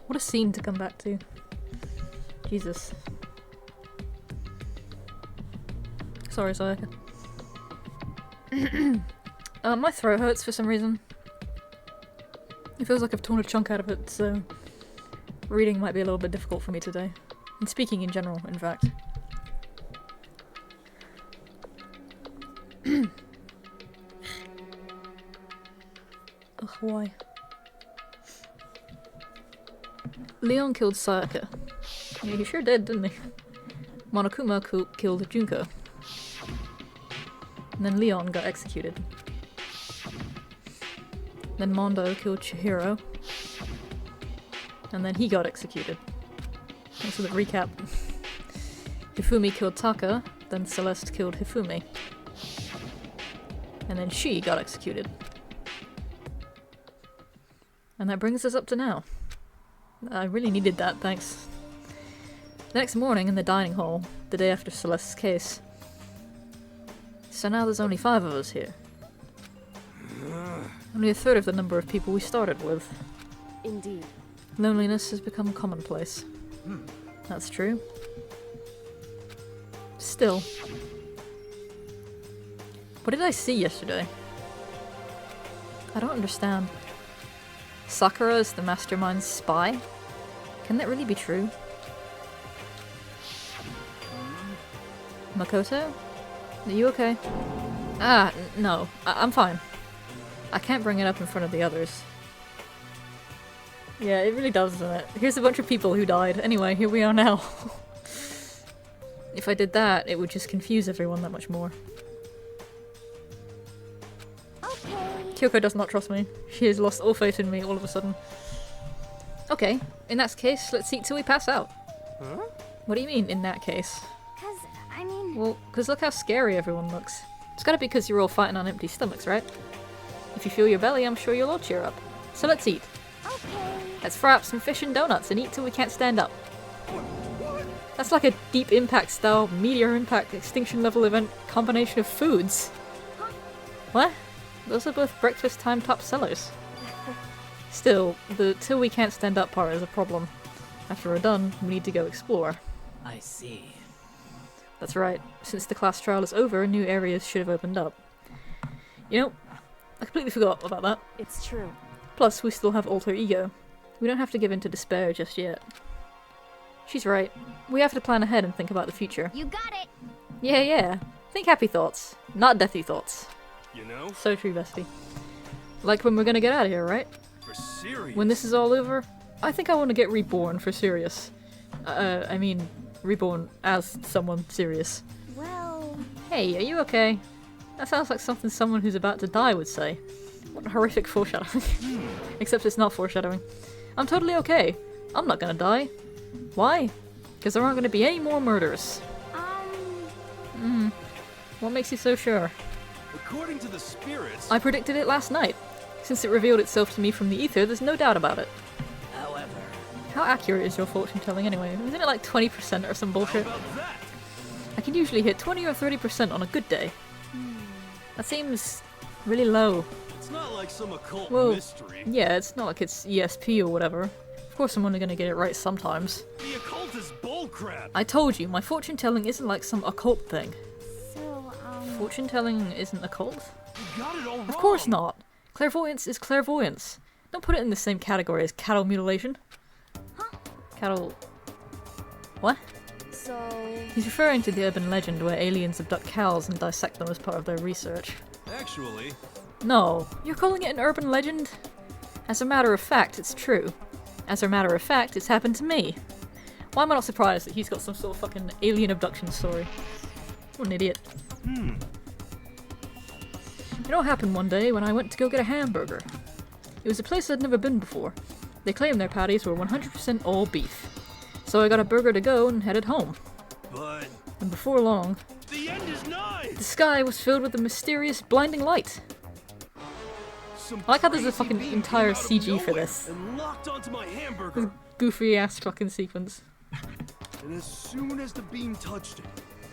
What a scene to come back to. Jesus. Sorry, Sayaka. My throat hurts for some reason. It feels like I've torn a chunk out of it, so reading might be a little bit difficult for me today. And speaking in general, in fact. Ugh, why? Leon killed Sayaka. Yeah, he sure did, didn't he? Monokuma killed Junko. And then Leon got executed. Then Mondo killed Chihiro. And then he got executed. Thanks for the recap. Hifumi killed Taka, then Celeste killed Hifumi. And then she got executed. And that brings us up to now. I really needed that, thanks. The next morning in the dining hall, the day after Celeste's case. So now there's only 5 of us here. Only a third of the number of people we started with. Indeed. Loneliness has become commonplace. That's true. Still. What did I see yesterday? I don't understand. Sakura is the mastermind's spy? Can that really be true? Makoto? Are you okay? No. I'm fine. I can't bring it up in front of the others. Yeah, it really does, doesn't it? Here's a bunch of people who died. Anyway, here we are now. If I did that, it would just confuse everyone that much more. Okay. Kyoko does not trust me. She has lost all faith in me all of a sudden. Okay, in that case, let's eat till we pass out. Huh? What do you mean, in that case? Cause, I mean... Well, because look how scary everyone looks. It's gotta be because you're all fighting on empty stomachs, right? If you feel your belly, I'm sure you'll all cheer up. So let's eat. Okay. Let's fry up some fish and donuts and eat till we can't stand up. That's like a Deep Impact style, Meteor Impact, extinction level event combination of foods. Huh? What? Those are both breakfast time top sellers. Still, the till we can't stand up part is a problem. After we're done, we need to go explore. I see. That's right. Since the class trial is over, new areas should have opened up. You know, I completely forgot about that. It's true. Plus, we still have alter ego. We don't have to give in to despair just yet. She's right. We have to plan ahead and think about the future. You got it! Yeah. Think happy thoughts, not deathy thoughts. You know? So true, Vespi. Like when we're gonna get out of here, right? For serious. When this is all over, I think I want to get reborn for serious. I mean, reborn as someone serious. Well... Hey, are you okay? That sounds like something someone who's about to die would say. What horrific foreshadowing. Except it's not foreshadowing. I'm totally okay. I'm not gonna die. Why? Because there aren't gonna be any more murders. What makes you so sure? According to the spirits... I predicted it last night. Since it revealed itself to me from the ether, there's no doubt about it. However... How accurate is your fortune telling anyway? Isn't it like 20% or some bullshit? How about that? I can usually hit 20 or 30% on a good day. That seems really low. It's not like some occult Well, mystery. yeah, it's not like it's ESP or whatever. Of course I'm only gonna get it right sometimes. The occult is bullcrap. I told you, my fortune telling isn't like some occult thing. So, Fortune telling isn't occult? You got it all wrong. Of course not. Clairvoyance is clairvoyance. Don't put it in the same category as cattle mutilation. Huh? Cattle... What? So... He's referring to the urban legend where aliens abduct cows and dissect them as part of their research. Actually, No, you're calling it an urban legend? As a matter of fact, it's true. As a matter of fact, it's happened to me. Why am I not surprised that he's got some sort of fucking alien abduction story? What an idiot. It all happened one day when I went to go get a hamburger. It was a place I'd never been before. They claimed their patties were 100% all beef. So I got a burger to go and headed home. but And before long, the end is nigh. the sky was filled with a mysterious, blinding light. Some I like how there's a crazy fucking being entire came out of CG for nowhere this. And locked onto my hamburger. Goofy ass fucking sequence. And as soon as the beam touched it,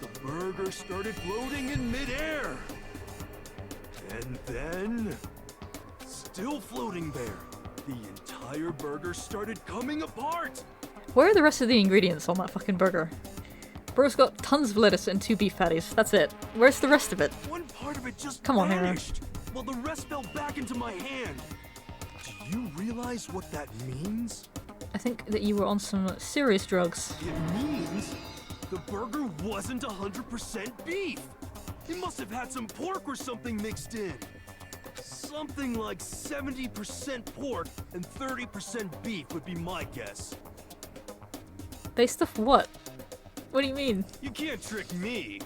the burger started floating in midair. And then, still floating there, the entire burger started coming apart. Where are the rest of the ingredients on that fucking burger? Burger's got tons of lettuce and 2 beef patties. That's it. Where's the rest of it? One part of it just Come on, Hero. vanished, while the rest fell back into my hand. Do you realize what that means? I think that you were on some serious drugs. It means the burger wasn't 100% beef. It must have had some pork or something mixed in. Something like 70% pork and 30% beef would be my guess. Based off what? What do you mean? You can't trick me.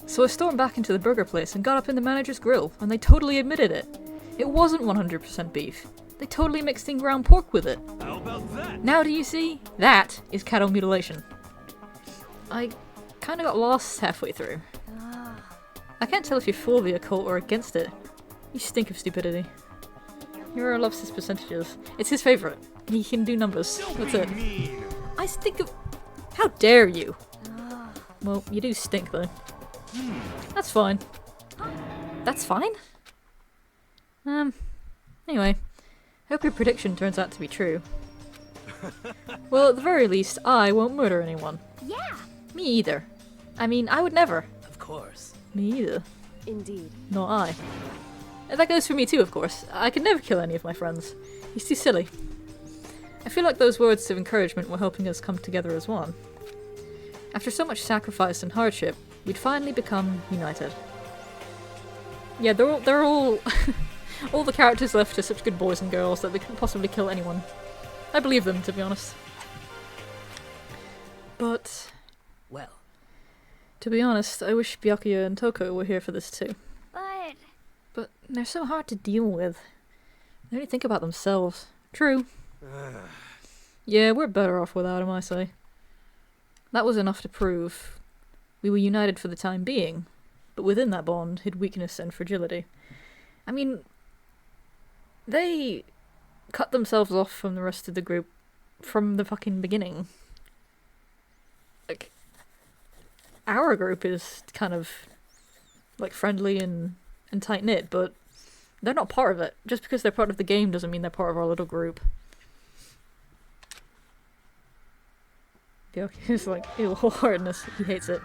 So I stormed back into the burger place and got up in the manager's grill, and they totally admitted it. It wasn't 100% beef. They totally mixed in ground pork with it. How about that? Now do you see? That is cattle mutilation. I kinda got lost halfway through. I can't tell if you're for the occult or against it. You stink of stupidity. Hero loves his percentages. It's his favourite. He can do numbers. That's it. Mean. I stink of... How dare you? Well, you do stink though. That's fine. That's fine? Anyway. Hope your prediction turns out to be true. Well, at the very least, I won't murder anyone. Yeah. Me either. I mean, I would never. Of course. Me either. Indeed. Nor I. And that goes for me too, of course. I could never kill any of my friends. He's too silly. I feel like those words of encouragement were helping us come together as one. After so much sacrifice and hardship, we'd finally become united. Yeah, they're all all the characters left are such good boys and girls that they couldn't possibly kill anyone. I believe them, to be honest. But Well, to be honest, I wish Byakuya and Toko were here for this too. But But they're so hard to deal with. They only think about themselves. True. Yeah, we're better off without him, I say. That was enough to prove we were united for the time being, but within that bond hid weakness and fragility. I mean, they cut themselves off from the rest of the group from the fucking beginning. Like, our group is kind of, like, friendly and tight-knit, but they're not part of it. Just because they're part of the game doesn't mean they're part of our little group. He's like, ew, wholeheartedness. He hates it.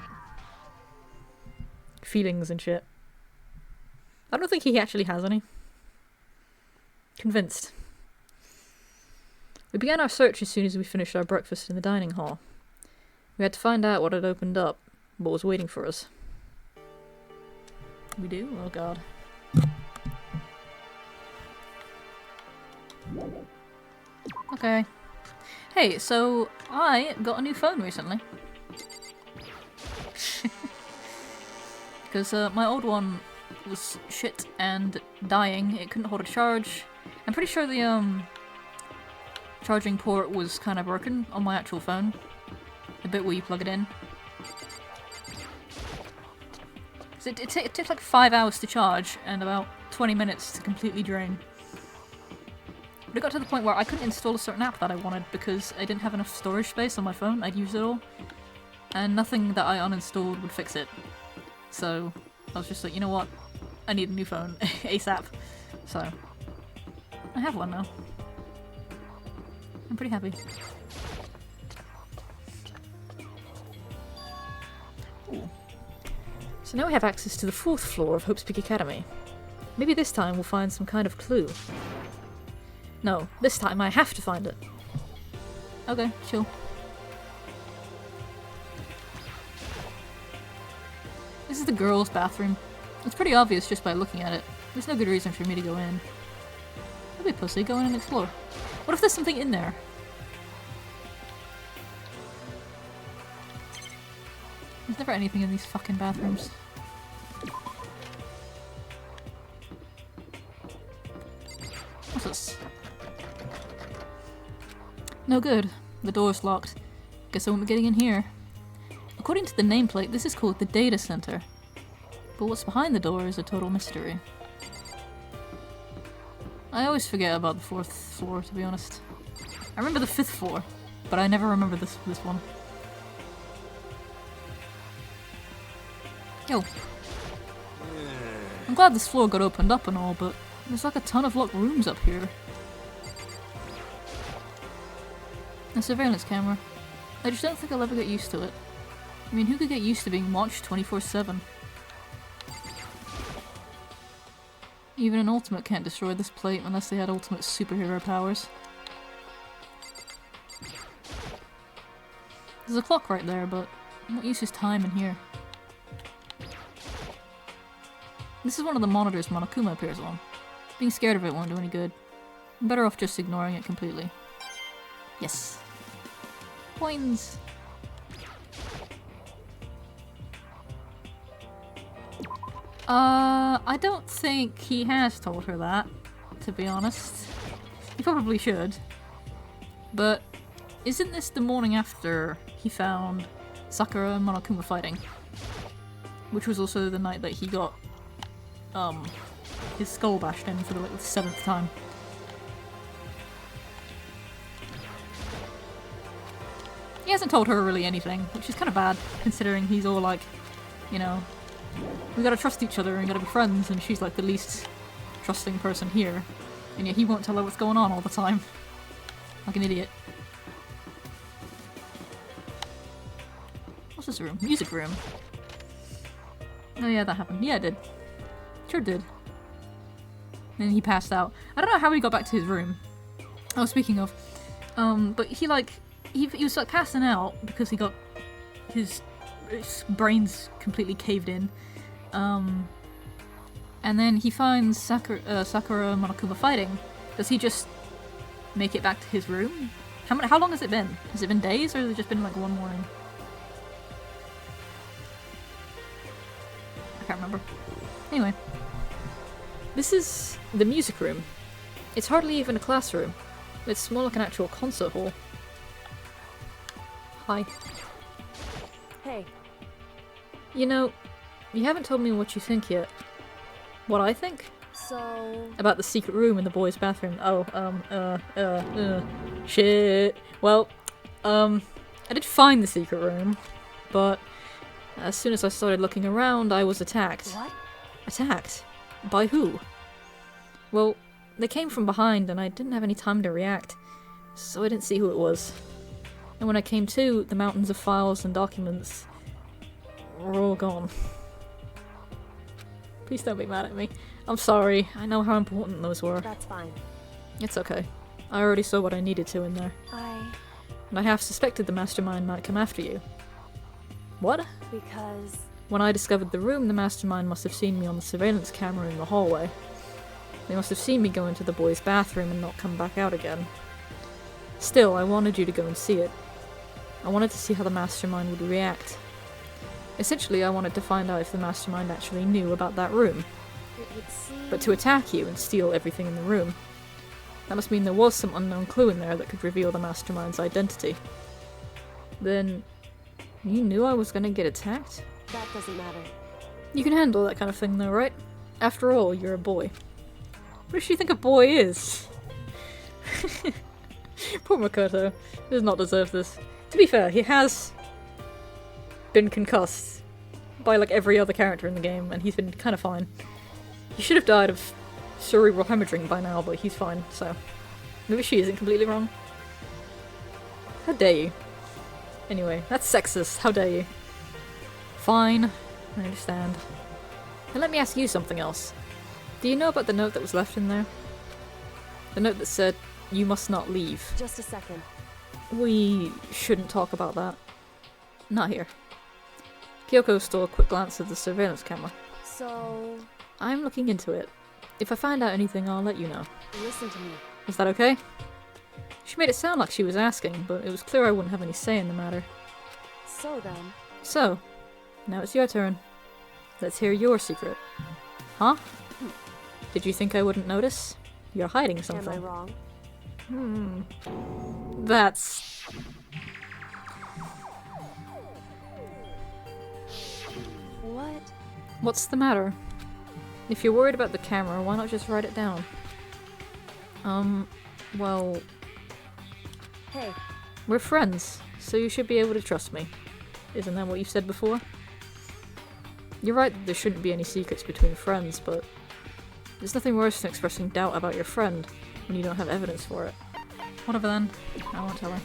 Feelings and shit. I don't think he actually has any. Convinced. We began our search as soon as we finished our breakfast in the dining hall. We had to find out what had opened up, what was waiting for us. We do? Oh god. Okay. Hey, so I got a new phone recently. Because my old one was shit and dying. It couldn't hold a charge. I'm pretty sure the charging port was kind of broken on my actual phone. The bit where you plug it in. So it took like 5 hours to charge and about 20 minutes to completely drain. But it got to the point where I couldn't install a certain app that I wanted because I didn't have enough storage space on my phone. I'd used it all. And nothing that I uninstalled would fix it. So I was just like, you know what? I need a new phone ASAP. So I have one now. I'm pretty happy. Ooh. So now we have access to the 4th floor of Hope's Peak Academy. Maybe this time we'll find some kind of clue. No, this time I have to find it. Okay, chill. This is the girls' bathroom. It's pretty obvious just by looking at it. There's no good reason for me to go in. Don't be a pussy, go in and explore. What if there's something in there? There's never anything in these fucking bathrooms. What's this? No good. The door's locked. Guess I won't be getting in here. According to the nameplate, this is called the Data Center. But what's behind the door is a total mystery. I always forget about the 4th floor, to be honest. I remember the 5th floor, but I never remember this one. Yo. I'm glad this floor got opened up and all, but there's like a ton of locked rooms up here. A surveillance camera. I just don't think I'll ever get used to it. I mean, who could get used to being watched 24/7? Even an ultimate can't destroy this plate unless they had ultimate superhero powers. There's a clock right there, but what use is time in here? This is one of the monitors Monokuma appears on. Being scared of it won't do any good. I'm better off just ignoring it completely. Yes. Coins! I don't think he has told her that, to be honest. He probably should. But isn't this the morning after he found Sakura and Monokuma fighting? Which was also the night that he got, his skull bashed in for the 7th time. He hasn't told her really anything, which is kind of bad, considering he's all like, you know, we gotta trust each other and we gotta be friends, and she's like the least trusting person here. And yet he won't tell her what's going on all the time. Like an idiot. What's this room? Music room. Oh yeah, that happened. Yeah, it did. Sure did. And he passed out. I don't know how he got back to his room. Oh, speaking of. But he like, he was like passing out because he got his brains completely caved in. And then he finds Sakura and Monokuma fighting. Does he just make it back to his room? How long has it been? Has it been days or has it just been like one morning? I can't remember. Anyway. This is the music room. It's hardly even a classroom. It's more like an actual concert hall. Hi. Hey. You know, you haven't told me what you think yet. What I think? So... About the secret room in the boys' bathroom. Oh, shit. Well, I did find the secret room, but as soon as I started looking around, I was attacked. What? Attacked? By who? Well, they came from behind and I didn't have any time to react, so I didn't see who it was. And when I came to, the mountains of files and documents were all gone. Please don't be mad at me. I'm sorry. I know how important those were. That's fine. It's okay. I already saw what I needed to in there. And I half suspected the mastermind might come after you. What? Because... When I discovered the room, the mastermind must have seen me on the surveillance camera in the hallway. They must have seen me go into the boys' bathroom and not come back out again. Still, I wanted you to go and see it. I wanted to see how the mastermind would react. Essentially, I wanted to find out if the mastermind actually knew about that room. It would seem... But to attack you and steal everything in the room. That must mean there was some unknown clue in there that could reveal the mastermind's identity. Then... you knew I was gonna get attacked? That doesn't matter. You can handle that kind of thing though, right? After all, you're a boy. What does she think a boy is? Poor Makoto. He does not deserve this. To be fair, he has been concussed by like every other character in the game, and he's been kind of fine. He should have died of cerebral hemorrhaging by now, but he's fine, so... maybe she isn't completely wrong. How dare you? Anyway, that's sexist. How dare you? Fine. I understand. And let me ask you something else. Do you know about the note that was left in there? The note that said, "You must not leave." Just a second. We shouldn't talk about that. Not here. Kyoko stole a quick glance at the surveillance camera. So... I'm looking into it. If I find out anything, I'll let you know. listen to me. Is that okay? She made it sound like she was asking, but it was clear I wouldn't have any say in the matter. So then... So, now it's your turn. Let's hear your secret. Huh? Did you think I wouldn't notice? You're hiding something. Am I wrong? That's... What? What's the matter? If you're worried about the camera, why not just write it down? Well... Hey. We're friends, so you should be able to trust me. Isn't that what you said before? You're right that there shouldn't be any secrets between friends, but there's nothing worse than expressing doubt about your friend when you don't have evidence for it. Whatever then. I won't tell her.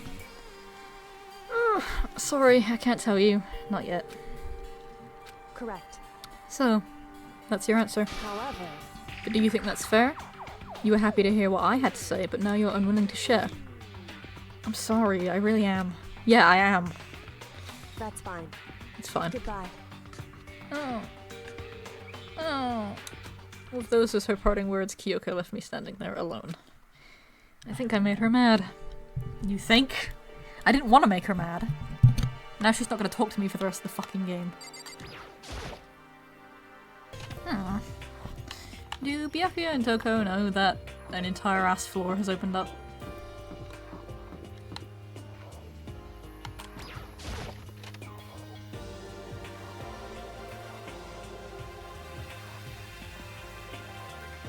Sorry, I can't tell you. Not yet. Correct. So, that's your answer. However, But do you think that's fair? You were happy to hear what I had to say, but now you're unwilling to share. I'm sorry, I really am. Yeah, I am. that's fine. It's fine. Goodbye. Oh. Oh. With those as her parting words, Kyoko left me standing there alone. I think I made her mad. You think? I didn't want to make her mad. Now she's not going to talk to me for the rest of the fucking game. Hmm. Do Byakuya and Toko know that an entire ass floor has opened up?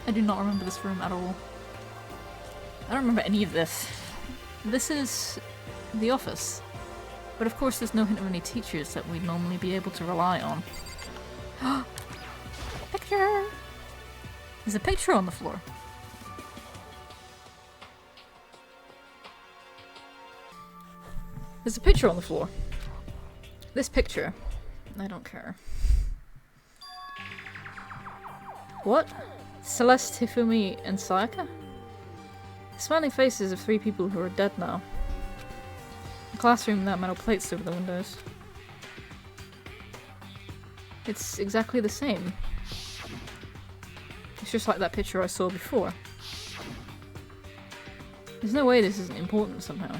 I do not remember this room at all. I don't remember any of this. This is the office. But of course there's no hint of any teachers that we'd normally be able to rely on. Picture! There's a picture on the floor. There's a picture on the floor. This picture. I don't care. What? Celeste, Hifumi, and Sayaka? Smiling faces of 3 people who are dead now. A classroom without metal plates over the windows. It's exactly the same. It's just like that picture I saw before. There's no way this isn't important somehow.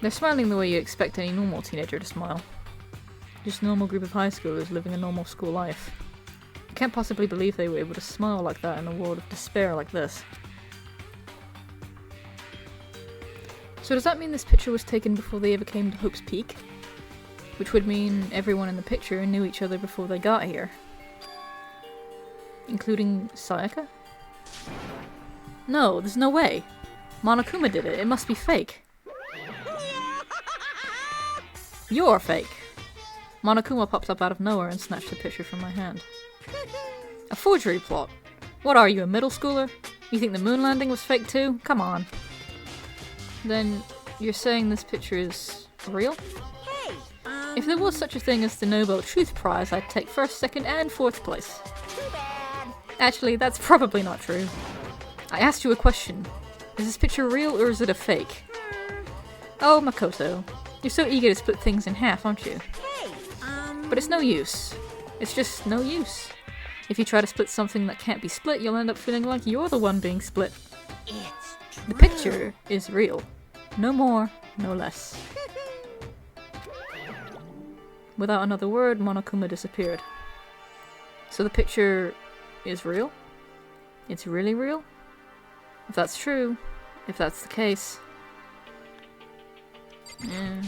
They're smiling the way you expect any normal teenager to smile. Just a normal group of high schoolers living a normal school life. I can't possibly believe they were able to smile like that in a world of despair like this. So does that mean this picture was taken before they ever came to Hope's Peak? Which would mean everyone in the picture knew each other before they got here. Including Sayaka? No, there's no way. Monokuma did it. It must be fake. You're fake. Monokuma popped up out of nowhere and snatched the picture from my hand. A forgery plot? What are you, a middle schooler? You think the moon landing was fake too? Come on. Then you're saying this picture is real? Hey, If there was such a thing as the Nobel Truth Prize, I'd take 1st, 2nd, and 4th place. too bad. Actually, that's probably not true. I asked you a question. Is this picture real or is it a fake? Oh, Makoto. You're so eager to split things in half, aren't you? Hey, But it's no use. It's just no use. If you try to split something that can't be split, you'll end up feeling like you're the one being split. it's true. The picture is real. No more, no less. Without another word, Monokuma disappeared. So the picture is real? It's really real? If that's true, if that's the case... Yeah.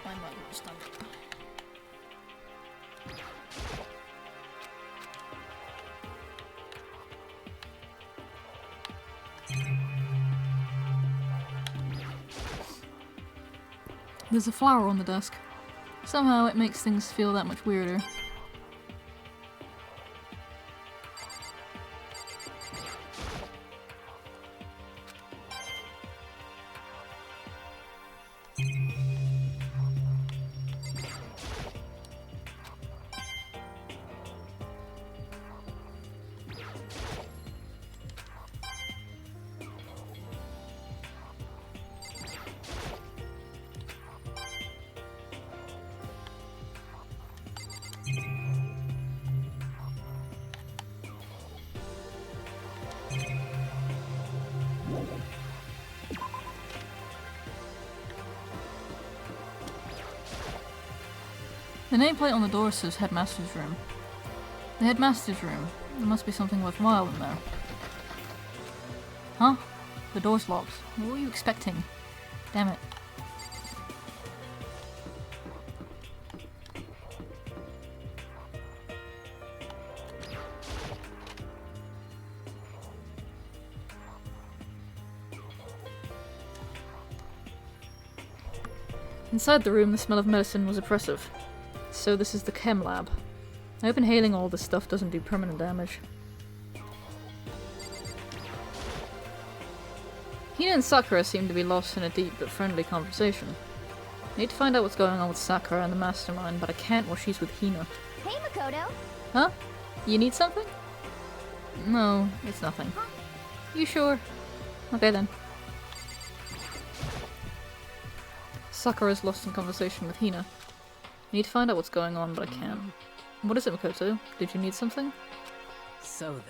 My mother was done. There's a flower on the desk. Somehow it makes things feel that much weirder. The nameplate on the door says Headmaster's Room. The Headmaster's Room. There must be something worthwhile in there. Huh? The door's locked. What were you expecting? Damn it. Inside the room, the smell of medicine was oppressive. So this is the chem lab. I hope inhaling all this stuff doesn't do permanent damage. Hina and Sakura seem to be lost in a deep but friendly conversation. I need to find out what's going on with Sakura and the mastermind, but I can't while she's with Hina. Hey, Makoto. Huh? You need something? No, it's nothing. You sure? Okay then. Sakura's lost in conversation with Hina. I need to find out what's going on, but I can't. What is it, Makoto? Did you need something? So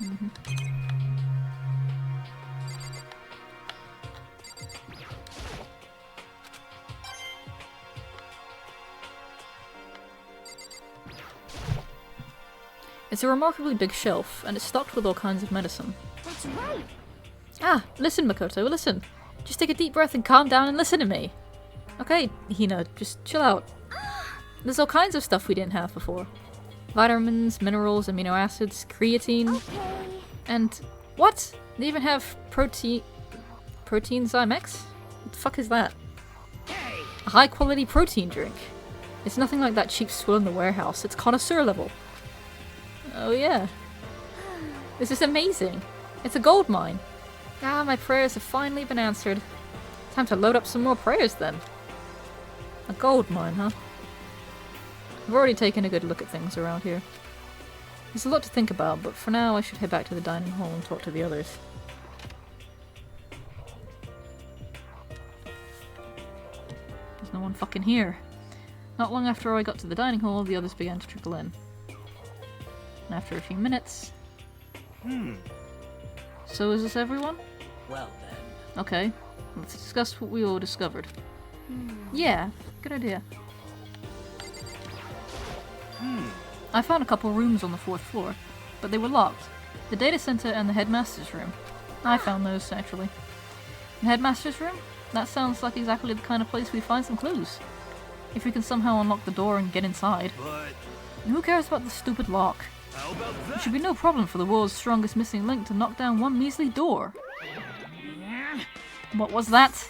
then. It's a remarkably big shelf, and it's stocked with all kinds of medicine. That's right. Ah, listen, Makoto, listen. Just take a deep breath and calm down and listen to me. Okay, Hina, just chill out. There's all kinds of stuff we didn't have before. Vitamins, minerals, amino acids, creatine, Okay. and... what? They even have protein Zymex? What the fuck is that? A high-quality protein drink. It's nothing like that cheap swill in the warehouse. It's connoisseur level. Oh yeah. This is amazing. It's a gold mine. Ah, my prayers have finally been answered. Time to load up some more prayers then. A gold mine, huh? I've already taken a good look at things around here. There's a lot to think about, but for now I should head back to the dining hall and talk to the others. There's no one fucking here. Not long after I got to the dining hall, the others began to trickle in. And after a few minutes... So is this everyone? Well then. Okay, let's discuss what we all discovered. Yeah, good idea. I found a couple rooms on the 4th floor, but they were locked. The data center and the headmaster's room. I found those, actually. The headmaster's room? That sounds like exactly the kind of place we find some clues. If we can somehow unlock the door and get inside. But Who cares about the stupid lock? how about It that? should be no problem for the world's strongest missing link to knock down one measly door. What was that?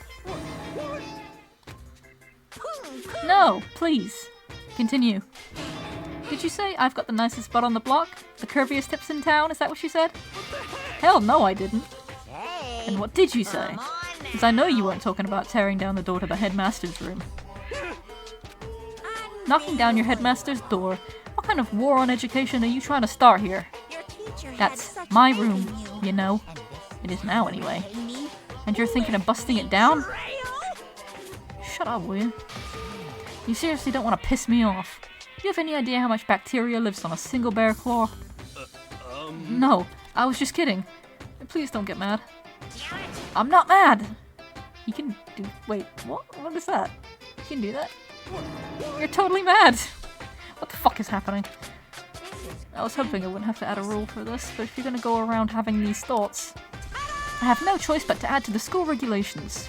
No, please. Continue. Did you say I've got the nicest butt on the block? The curviest hips in town? Is that what you said? Hell no, I didn't. Hey, And what did you say? come on Because I know you weren't talking about tearing down the door to the headmaster's room. Knocking down your headmaster's door? What kind of war on education are you trying to start here? Your teacher had That's such my faith in room, you know. And this It is now, anyway. Amy And you're thinking of busting it down? betrayal? Shut up, will you? You seriously don't want to piss me off. Do you have any idea how much bacteria lives on a single bear claw? No, I was just kidding. Please don't get mad. Damn it. I'm not mad! You can do- wait, what? What is that? You can do that? You're totally mad! What the fuck is happening? I was hoping I wouldn't have to add a rule for this, but if you're gonna go around having these thoughts, I have no choice but to add to the school regulations.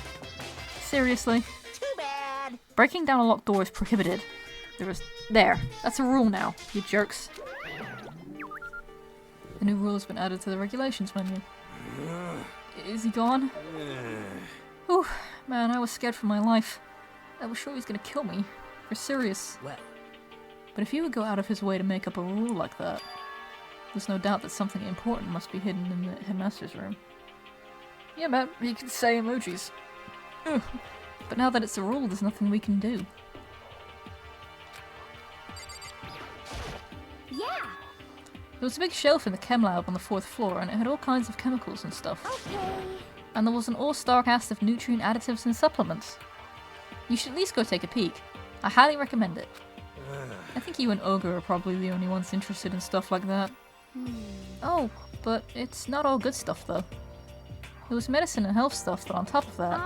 Seriously? Too bad. Breaking down a locked door is prohibited. There. That's a rule now, you jerks. The new rule has been added to the regulations menu. Is he gone? Whew, man, I was scared for my life. I was sure he was gonna kill me. For serious. Well. But if he would go out of his way to make up a rule like that, there's no doubt that something important must be hidden in the headmaster's room. Yeah, man, you can say emojis. Ugh. But now that it's a rule, there's nothing we can do. Yeah. There was a big shelf in the chem lab on the 4th floor, and it had all kinds of chemicals and stuff. Okay. And there was an all-star cast of nutrient additives and supplements. You should at least go take a peek. I highly recommend it. I think you and Ogre are probably the only ones interested in stuff like that. Oh, but it's not all good stuff though. There was medicine and health stuff, but on top of that,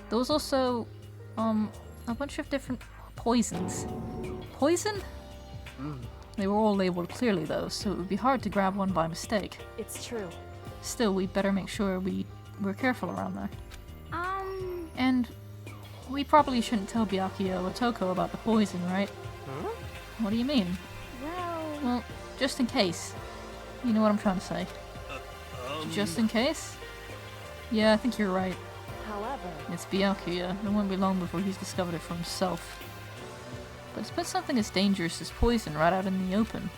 there was also, a bunch of different poisons. Poison? They were all labeled clearly though, so it would be hard to grab one by mistake. It's true. Still, we'd better make sure we're careful around there. And we probably shouldn't tell Byakuya or Toko about the poison, right? What do you mean? Well, just in case. You know what I'm trying to say. Just in case? Yeah, I think you're right. However, It's Byakuya. It won't be long before he's discovered it for himself. But to put something as dangerous as poison right out in the open,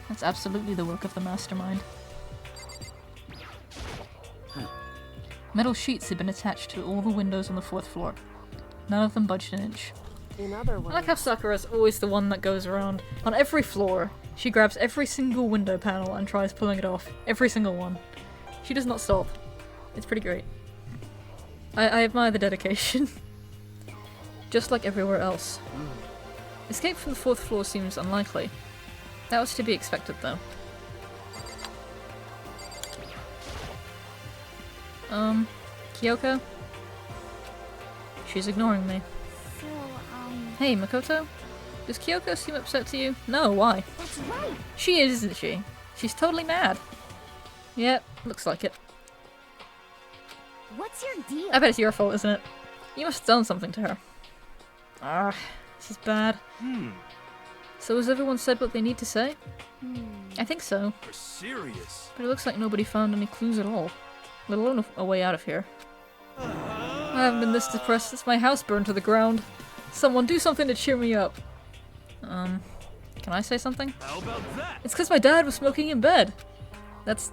that's absolutely the work of the mastermind. Metal sheets had been attached to all the windows on the 4th floor. None of them budged an inch. In other I words, like how Sakura's always the one that goes around. On every floor, she grabs every single window panel and tries pulling it off. Every single one. She does not stop. It's pretty great. I admire the dedication. Just like everywhere else. Escape from the 4th floor seems unlikely. That was to be expected, though. Kyoko? She's ignoring me. So, Hey, Makoto? Does Kyoko seem upset to you? No, why? that's right. She is, isn't she? She's totally mad. Yep, looks like it. What's your deal? I bet it's your fault, isn't it? You must have done something to her. Ah, this is bad. So has everyone said what they need to say? I think so, You're serious? but it looks like nobody found any clues at all. Let alone a way out of here. I haven't been this depressed since my house burned to the ground. Someone do something to cheer me up. Can I say something? How about that? It's because my dad was smoking in bed. That's...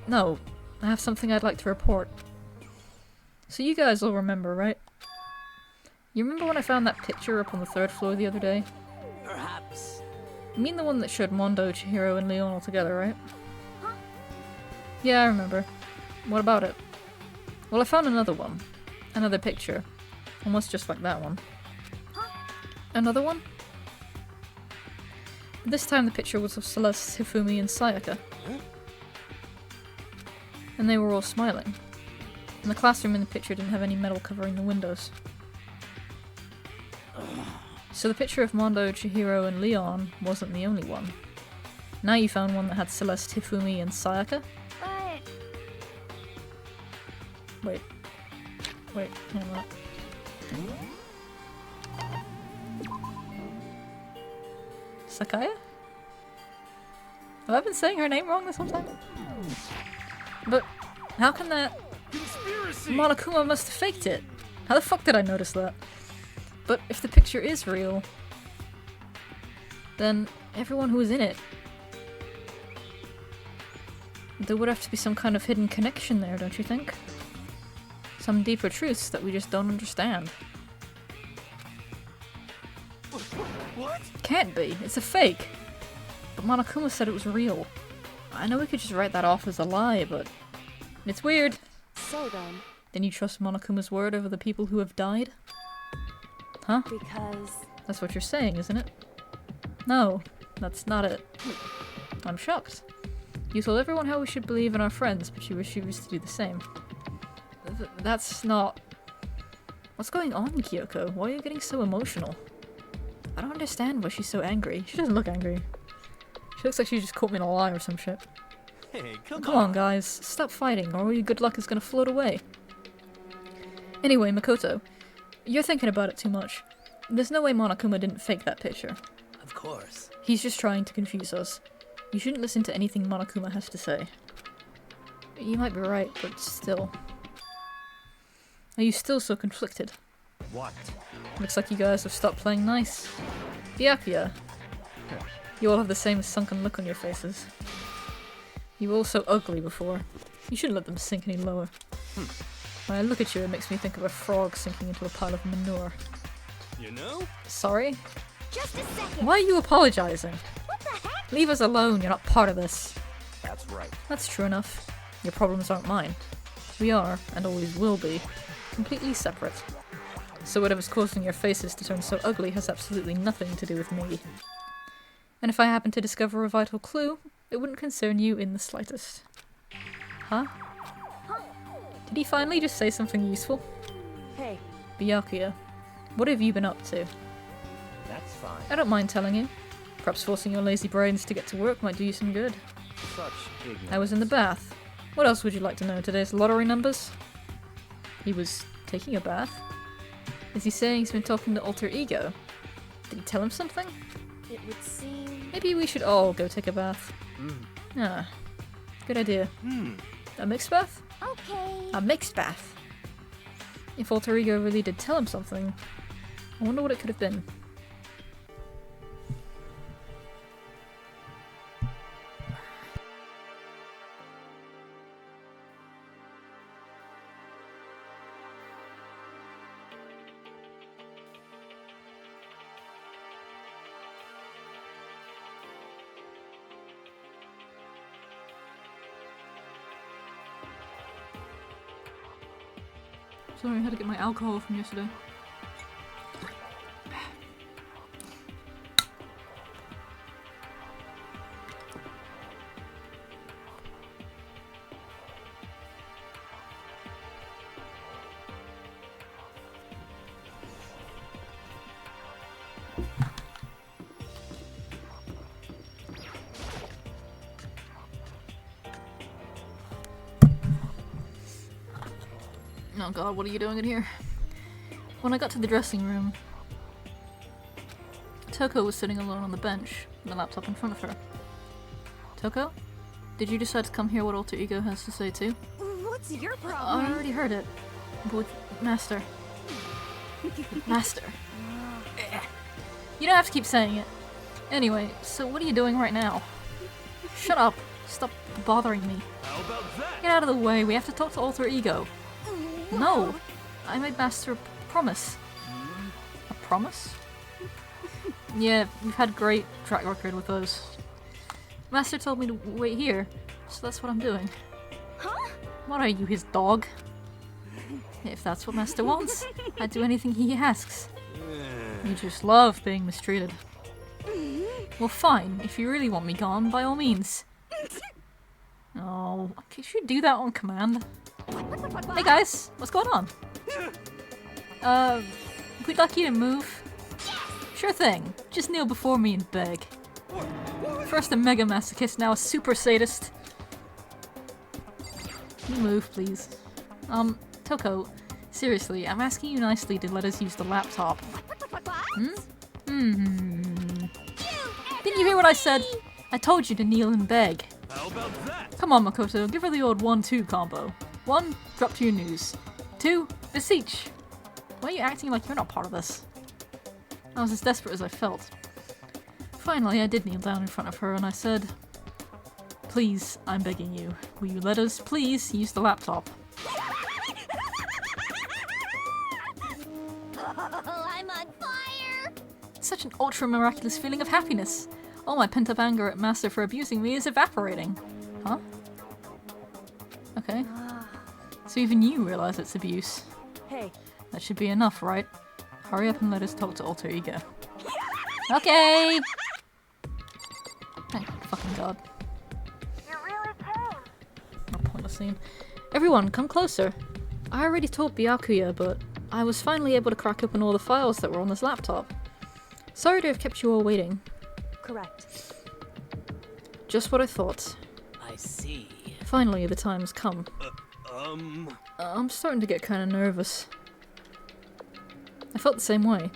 No. I have something I'd like to report. So you guys all remember, right? You remember when I found that picture up on the 3rd floor the other day? Perhaps. You mean the one that showed Mondo, Chihiro, and Leon all together, right? Yeah, I remember. What about it? Well, I found another one. Another picture. Almost just like that one. Another one? This time the picture was of Celeste, Hifumi, and Sayaka. And they were all smiling. And the classroom in the picture didn't have any metal covering the windows. So the picture of Mondo, Chihiro, and Leon wasn't the only one. Now you found one that had Celeste, Hifumi, and Sayaka? But Wait, hang on. Sakaya? Have I been saying her name wrong this whole time? But how can that... Conspiracy! Monokuma must have faked it. How the fuck did I notice that? But if the picture is real, then everyone who was in it... There would have to be some kind of hidden connection there, don't you think? Some deeper truths that we just don't understand. What? Can't be. It's a fake. But Monokuma said it was real. I know we could just write that off as a lie, but... It's weird. so then, Then you trust Monokuma's word over the people who have died? Huh? because That's what you're saying, isn't it? No, that's not it. I'm shocked. You told everyone how we should believe in our friends, but you refused to do the same. That's not... What's going on, Kyoko? Why are you getting so emotional? I don't understand why she's so angry. She doesn't look angry. She looks like she just caught me in a lie or some shit. Hey, come Come on, guys. Stop fighting, or all your good luck is gonna float away. Anyway, Makoto, you're thinking about it too much. There's no way Monokuma didn't fake that picture. Of course. He's just trying to confuse us. You shouldn't listen to anything Monokuma has to say. You might be right, but still. Are you still so conflicted? What? Looks like you guys have stopped playing nice. Byakuya. You all have the same sunken look on your faces. You were all so ugly before. You shouldn't let them sink any lower. When I look at you, it makes me think of a frog sinking into a pile of manure. You know? Sorry? just a second. Why are you apologizing? What the heck? Leave us alone, you're not part of this. That's right. That's true enough. Your problems aren't mine. We are, and always will be, completely separate. So whatever's causing your faces to turn so ugly has absolutely nothing to do with me. And if I happen to discover a vital clue, it wouldn't concern you in the slightest. Huh? Did he finally just say something useful? hey, Byakuya, what have you been up to? That's fine. I don't mind telling you. Perhaps forcing your lazy brains to get to work might do you some good. Such ignorance. I was in the bath. What else would you like to know? Today's lottery numbers? He was taking a bath? Is he saying he's been talking to Alter Ego? Did he tell him something? it would seem... Maybe we should all go take a bath. Ah, good idea. A mixed bath? Okay. A mixed bath. If Alter Ego really did tell him something, I wonder what it could have been. Sorry, I had to get my alcohol from yesterday. Oh god, what are you doing in here? When I got to the dressing room, Toko was sitting alone on the bench, with the laptop in front of her. Toko? Did you decide to come hear what Alter Ego has to say too? What's your I problem? already heard it. But Master. Master. You don't have to keep saying it. Anyway, so what are you doing right now? Shut up. Stop bothering me. How about that? Get out of the way, we have to talk to Alter Ego. No! I made Master a promise. A promise? Yeah, we've had great track record with those. Master told me to wait here, so that's what I'm doing. Huh? What are you, his dog? If that's what Master wants, I'd do anything he asks. You just love being mistreated. Well fine, if you really want me gone, by all means. Oh, could you do that on command? Hey guys, what's going on? We'd like you to move. Sure thing, just kneel before me and beg. First a mega masochist, now a super sadist. Can you move, please? Toko, seriously, I'm asking you nicely to let us use the laptop. Didn't you hear what I said? I told you to kneel and beg. How about that? Come on, Makoto, give her the old 1-2 combo. 1, drop to your knees. 2, beseech. Why are you acting like you're not part of this? I was as desperate as I felt. Finally, I did kneel down in front of her and I said, please, I'm begging you, will you let us, please, use the laptop? Oh, I'm on fire! Such an ultra-miraculous feeling of happiness. All my pent-up anger at Master for abusing me is evaporating. Huh? Okay. So even you realize it's abuse. Hey, That should be enough, right? Hurry up and let us talk to Alter Ego. Okay! Thank fucking god. You really came. What a pointless scene. Everyone, come closer. I already told Byakuya, but I was finally able to crack open all the files that were on this laptop. Sorry to have kept you all waiting. correct. Just what I thought. I see. Finally, the time's come. Um... I'm starting to get kinda nervous. I felt the same way.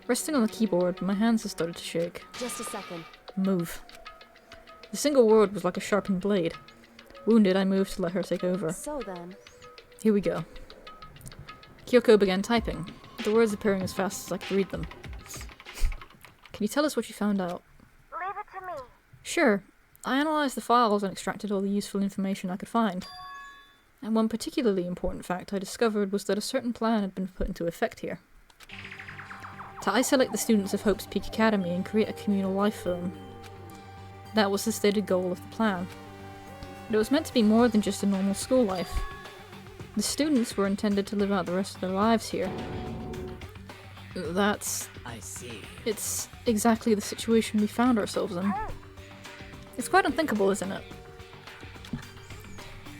Resting on the keyboard, my hands had started to shake. Just a second. Move. The single word was like a sharpened blade. Wounded, I moved to let her take over. So then, Here we go. Kyoko began typing, the words appearing as fast as I could read them. Can you tell us what you found out? Leave it to me. Sure. I analysed the files and extracted all the useful information I could find. And one particularly important fact I discovered was that a certain plan had been put into effect here. To isolate the students of Hope's Peak Academy and create a communal life for them. That was the stated goal of the plan. But it was meant to be more than just a normal school life. The students were intended to live out the rest of their lives here. I see. It's exactly the situation we found ourselves in. It's quite unthinkable, isn't it?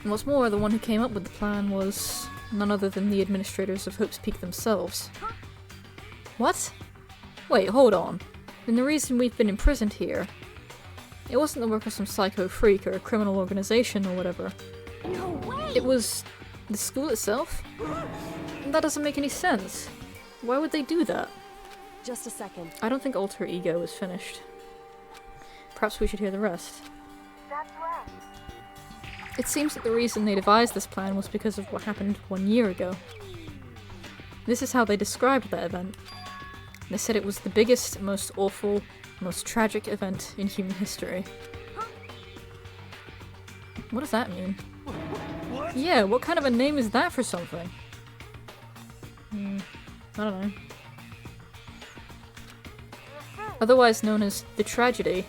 And what's more, the one who came up with the plan was none other than the administrators of Hope's Peak themselves. What? Wait, hold on. Then the reason we've been imprisoned here, it wasn't the work of some psycho freak or a criminal organization or whatever. No way! It was the school itself? That doesn't make any sense. Why would they do that? just a second. I don't think Alter Ego is finished. Perhaps we should hear the rest. That's right. It seems that the reason they devised this plan was because of what happened 1 year ago. This is how they described that event. They said it was the biggest, most awful, most tragic event in human history. What does that mean? What? Yeah, what kind of a name is that for something? I don't know. Otherwise known as the tragedy,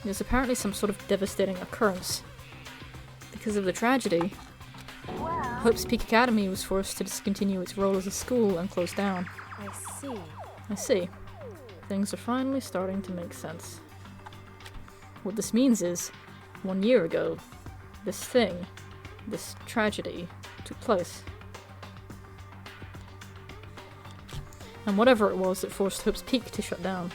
is apparently some sort of devastating occurrence. Because of the tragedy, Well, Hope's Peak Academy was forced to discontinue its role as a school and close down. I see. I see. Things are finally starting to make sense. What this means is, 1 year ago, this thing, this tragedy, took place. And whatever it was that forced Hope's Peak to shut down.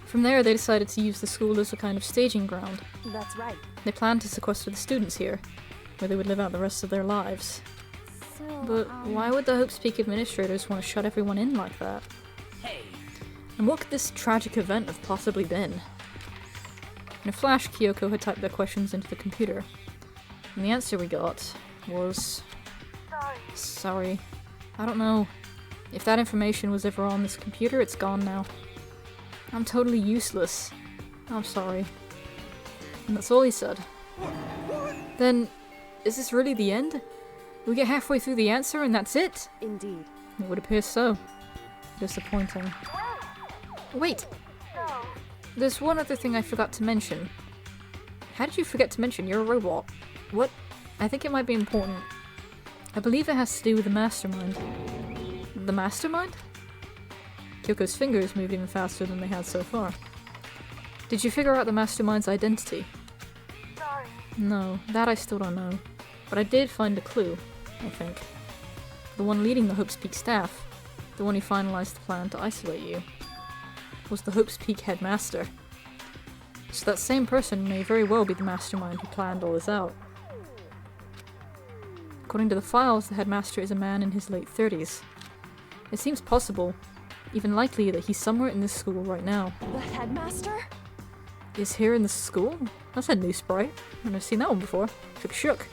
From there, they decided to use the school as a kind of staging ground. That's right. They planned to sequester the students here, where they would live out the rest of their lives. So, But why would the Hope's Peak administrators want to shut everyone in like that? Hey, And what could this tragic event have possibly been? In a flash, Kyoko had typed their questions into the computer. And the answer we got was... sorry. Sorry. I don't know. If that information was ever on this computer, it's gone now. I'm totally useless. I'm sorry. And that's all he said. Then, is this really the end? We get halfway through the answer and that's it? Indeed. It would appear so. Disappointing. Wait! So, There's one other thing I forgot to mention. How did you forget to mention you're a robot? What? I think it might be important. I believe it has to do with the mastermind. The mastermind? Kyoko's fingers moved even faster than they had so far. Did you figure out the mastermind's identity? sorry. No, that I still don't know. But I did find a clue, I think. The one leading the Hope's Peak staff, the one who finalized the plan to isolate you, was the Hope's Peak headmaster. So that same person may very well be the mastermind who planned all this out. According to the files, the headmaster is a man in his late 30s. It seems possible, even likely, that he's somewhere in this school right now. The headmaster? Is here in the school? That's a new sprite. I've never seen that one before. Shook.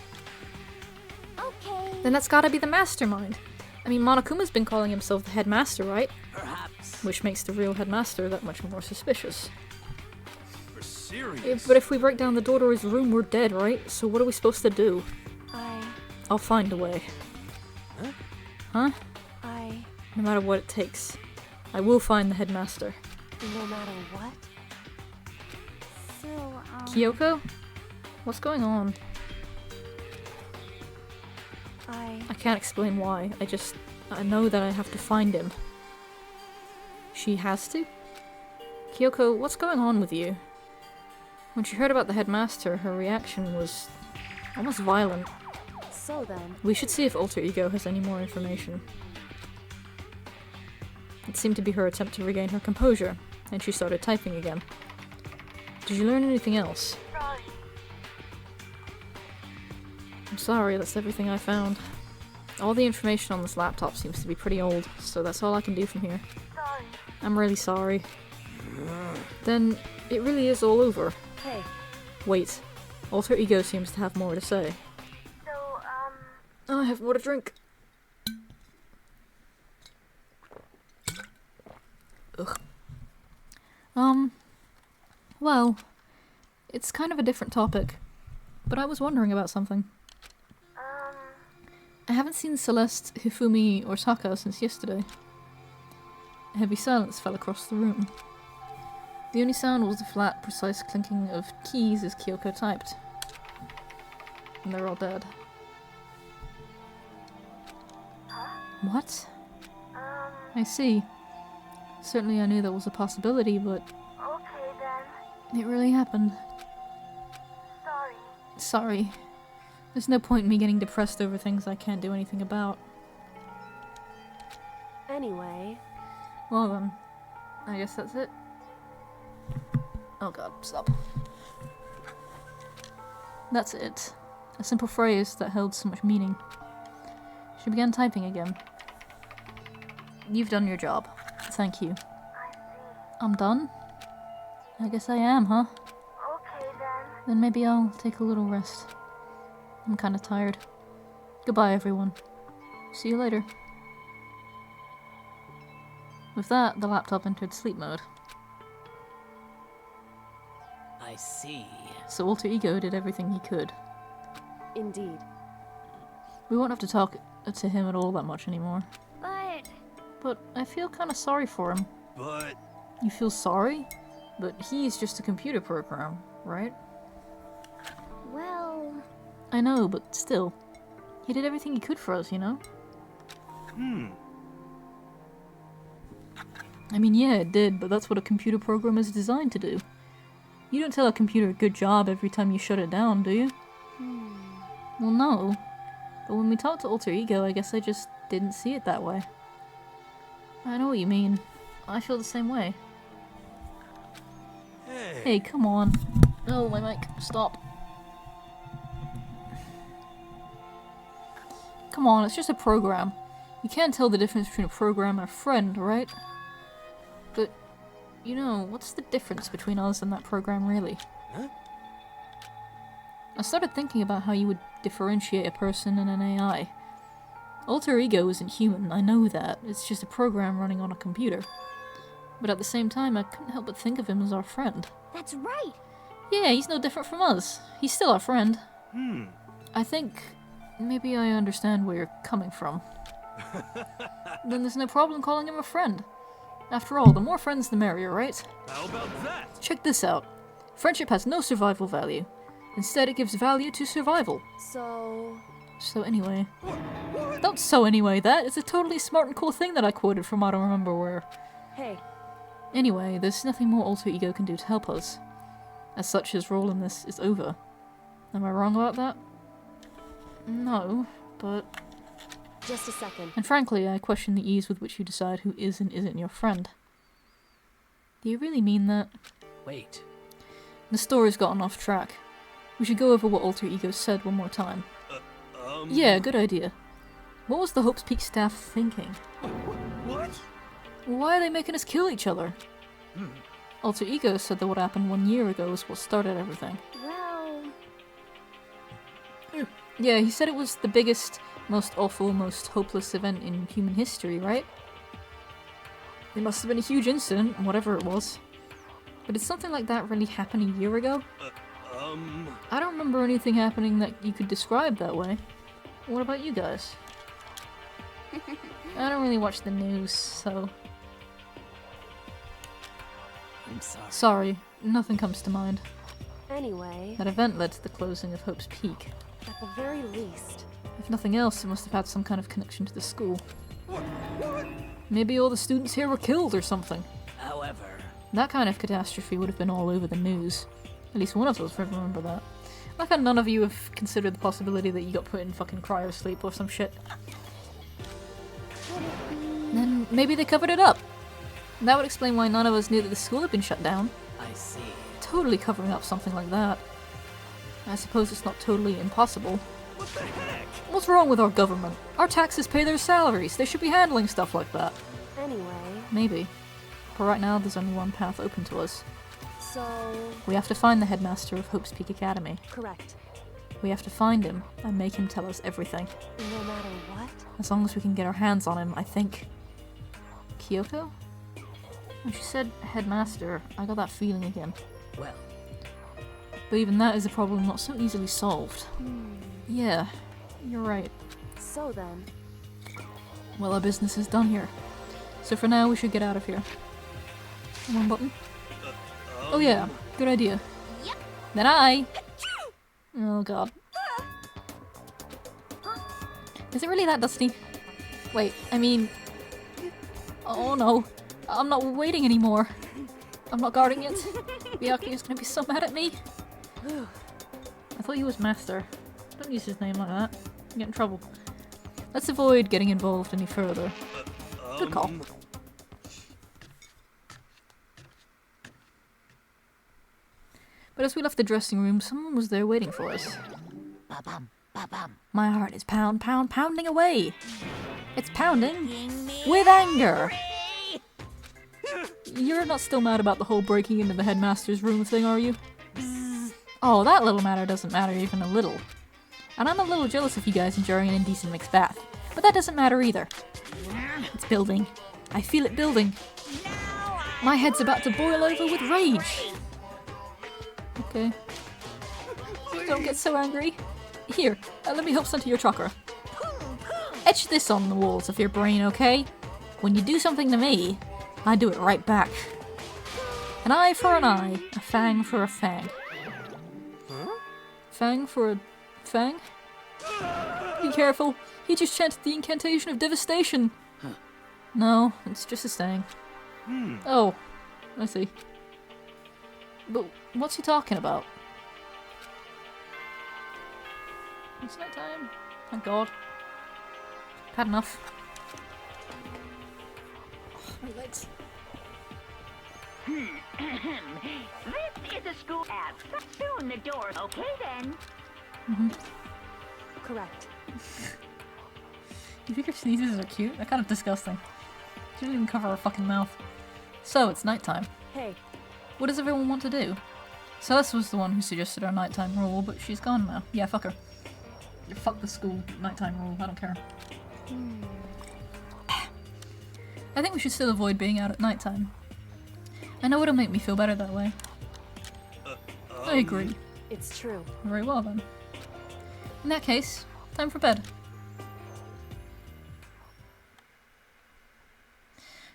Okay. Then that's gotta be the mastermind. I mean, Monokuma's been calling himself the headmaster, right? perhaps. Which makes the real headmaster that much more suspicious. For serious? But if we break down the door to his room, we're dead, right? So what are we supposed to do? I'll find a way. Huh? No matter what it takes. I will find the headmaster. No matter what? So, Kyoko? What's going on? I can't explain why. I know that I have to find him. She has to? Kyoko, what's going on with you? When she heard about the headmaster, her reaction was almost violent. So then, We should see if Alter Ego has any more information. It seemed to be her attempt to regain her composure, and she started typing again. Did you learn anything else? sorry. I'm sorry, that's everything I found. All the information on this laptop seems to be pretty old, so that's all I can do from here. Sorry. I'm really sorry. Then, it really is all over. hey, Wait, Alter Ego seems to have more to say. So, I have more to drink. Ugh. Well, it's kind of a different topic, but I was wondering about something. I haven't seen Celeste, Hifumi, or Taka since yesterday. A heavy silence fell across the room. The only sound was the flat, precise clinking of keys as Kyoko typed. And they're all dead. What? I see. Certainly I knew that was a possibility, but okay then. it really happened. Sorry. Sorry. There's no point in me getting depressed over things I can't do anything about. anyway, Well then, I guess that's it. Oh god, stop. That's it. A simple phrase that held so much meaning. She began typing again. You've done your job. Thank you. I see. I'm done? I guess I am, huh? Okay then. Then maybe I'll take a little rest. I'm kinda tired. Goodbye, everyone. See you later. With that, the laptop entered sleep mode. I see. So Alter Ego did everything he could. indeed. We won't have to talk to him at all that much anymore. But, But I feel kinda sorry for him. But You feel sorry? But he's just a computer program, right? well, I know, but still. He did everything he could for us, you know? I mean, yeah, it did, but that's what a computer program is designed to do. You don't tell a computer good job every time you shut it down, do you? Well, no. But when we talked to Alter Ego, I guess I just didn't see it that way. I know what you mean. I feel the same way. Hey, come on. Oh, my mic. Stop. Come on, it's just a program. You can't tell the difference between a program and a friend, right? But, you know, what's the difference between us and that program, really? Huh? I started thinking about how you would differentiate a person and an AI. Alter Ego isn't human, I know that. It's just a program running on a computer. But at the same time, I couldn't help but think of him as our friend. That's right. Yeah, he's no different from us. He's still our friend. I think maybe I understand where you're coming from. Then there's no problem calling him a friend. After all, the more friends the merrier, right? How about that? Check this out. Friendship has no survival value. Instead, it gives value to survival. So anyway. Don't so anyway that. It's a totally smart and cool thing that I quoted from I don't remember where. Hey, Anyway, there's nothing more Alter Ego can do to help us. As such, his role in this is over. Am I wrong about that? No, but... just a second. And frankly, I question the ease with which you decide who is and isn't your friend. Do you really mean that? Wait. The story's gotten off track. We should go over what Alter Ego said one more time. Yeah, good idea. What was the Hope's Peak staff thinking? What? Why are they making us kill each other? Alter Ego said that what happened 1 year ago is what started everything. Well, Yeah, he said it was the biggest, most awful, most hopeless event in human history, right? It must have been a huge incident, whatever it was. But did something like that really happen a year ago? I don't remember anything happening that you could describe that way. What about you guys? I don't really watch the news, so... I'm sorry. Sorry, nothing comes to mind. Anyway, That event led to the closing of Hope's Peak. at the very least, If nothing else, it must have had some kind of connection to the school. Maybe all the students here were killed or something. However, That kind of catastrophe would have been all over the news. At least one of us would remember that. Like how none of you have considered the possibility that you got put in fucking cryo sleep or some shit. Then maybe they covered it up. That would explain why none of us knew that the school had been shut down. I see. Totally covering up something like that. I suppose it's not totally impossible. What the heck? What's wrong with our government? Our taxes pay their salaries. They should be handling stuff like that. anyway, Maybe. But right now, there's only one path open to us. so... We have to find the headmaster of Hope's Peak Academy. correct. We have to find him and make him tell us everything. No matter what? As long as we can get our hands on him, I think. Kyoko? When she said headmaster, I got that feeling again. Well, But even that is a problem not so easily solved. Yeah, you're right. So then, Well, our business is done here. So for now, we should get out of here. One button? Oh yeah, good idea. Then I... Oh god. Is it really that dusty? Wait, I mean... Oh no. I'm not waiting anymore. I'm not guarding it. Miyake is gonna be so mad at me. I thought he was master. Don't use his name like that. You get in trouble. Let's avoid getting involved any further. Good call. But as we left the dressing room, someone was there waiting for us. ba-bum, ba-bum. My heart is pounding away. It's pounding with anger. You're not still mad about the whole breaking into the headmaster's room thing, are you? Oh, that little matter doesn't matter even a little. And I'm a little jealous of you guys enjoying an indecent mixed bath. But that doesn't matter either. It's building. I feel it building. My head's about to boil over with rage. Okay. Don't get so angry. Here, let me help center your chakra. Etch this on the walls of your brain, okay? When you do something to me, I do it right back. An eye for an eye, a fang for a fang. Fang for a fang? Be careful. He just chanted the incantation of devastation. No, it's just a sting. Oh, I see. But what's he talking about? It's night time. Thank God. Had enough. Oh, my legs. This is a school app. Soon the doors. Okay then. Correct. You think her sneezes are cute? They're kind of disgusting. She didn't even cover her fucking mouth. So, it's nighttime. Hey, What does everyone want to do? Celeste was the one who suggested our nighttime rule, but she's gone now. Yeah, fuck her. Fuck the school nighttime rule, I don't care. I think we should still avoid being out at nighttime. I know it'll make me feel better that way. I agree. it's true. Very well then. In that case, time for bed.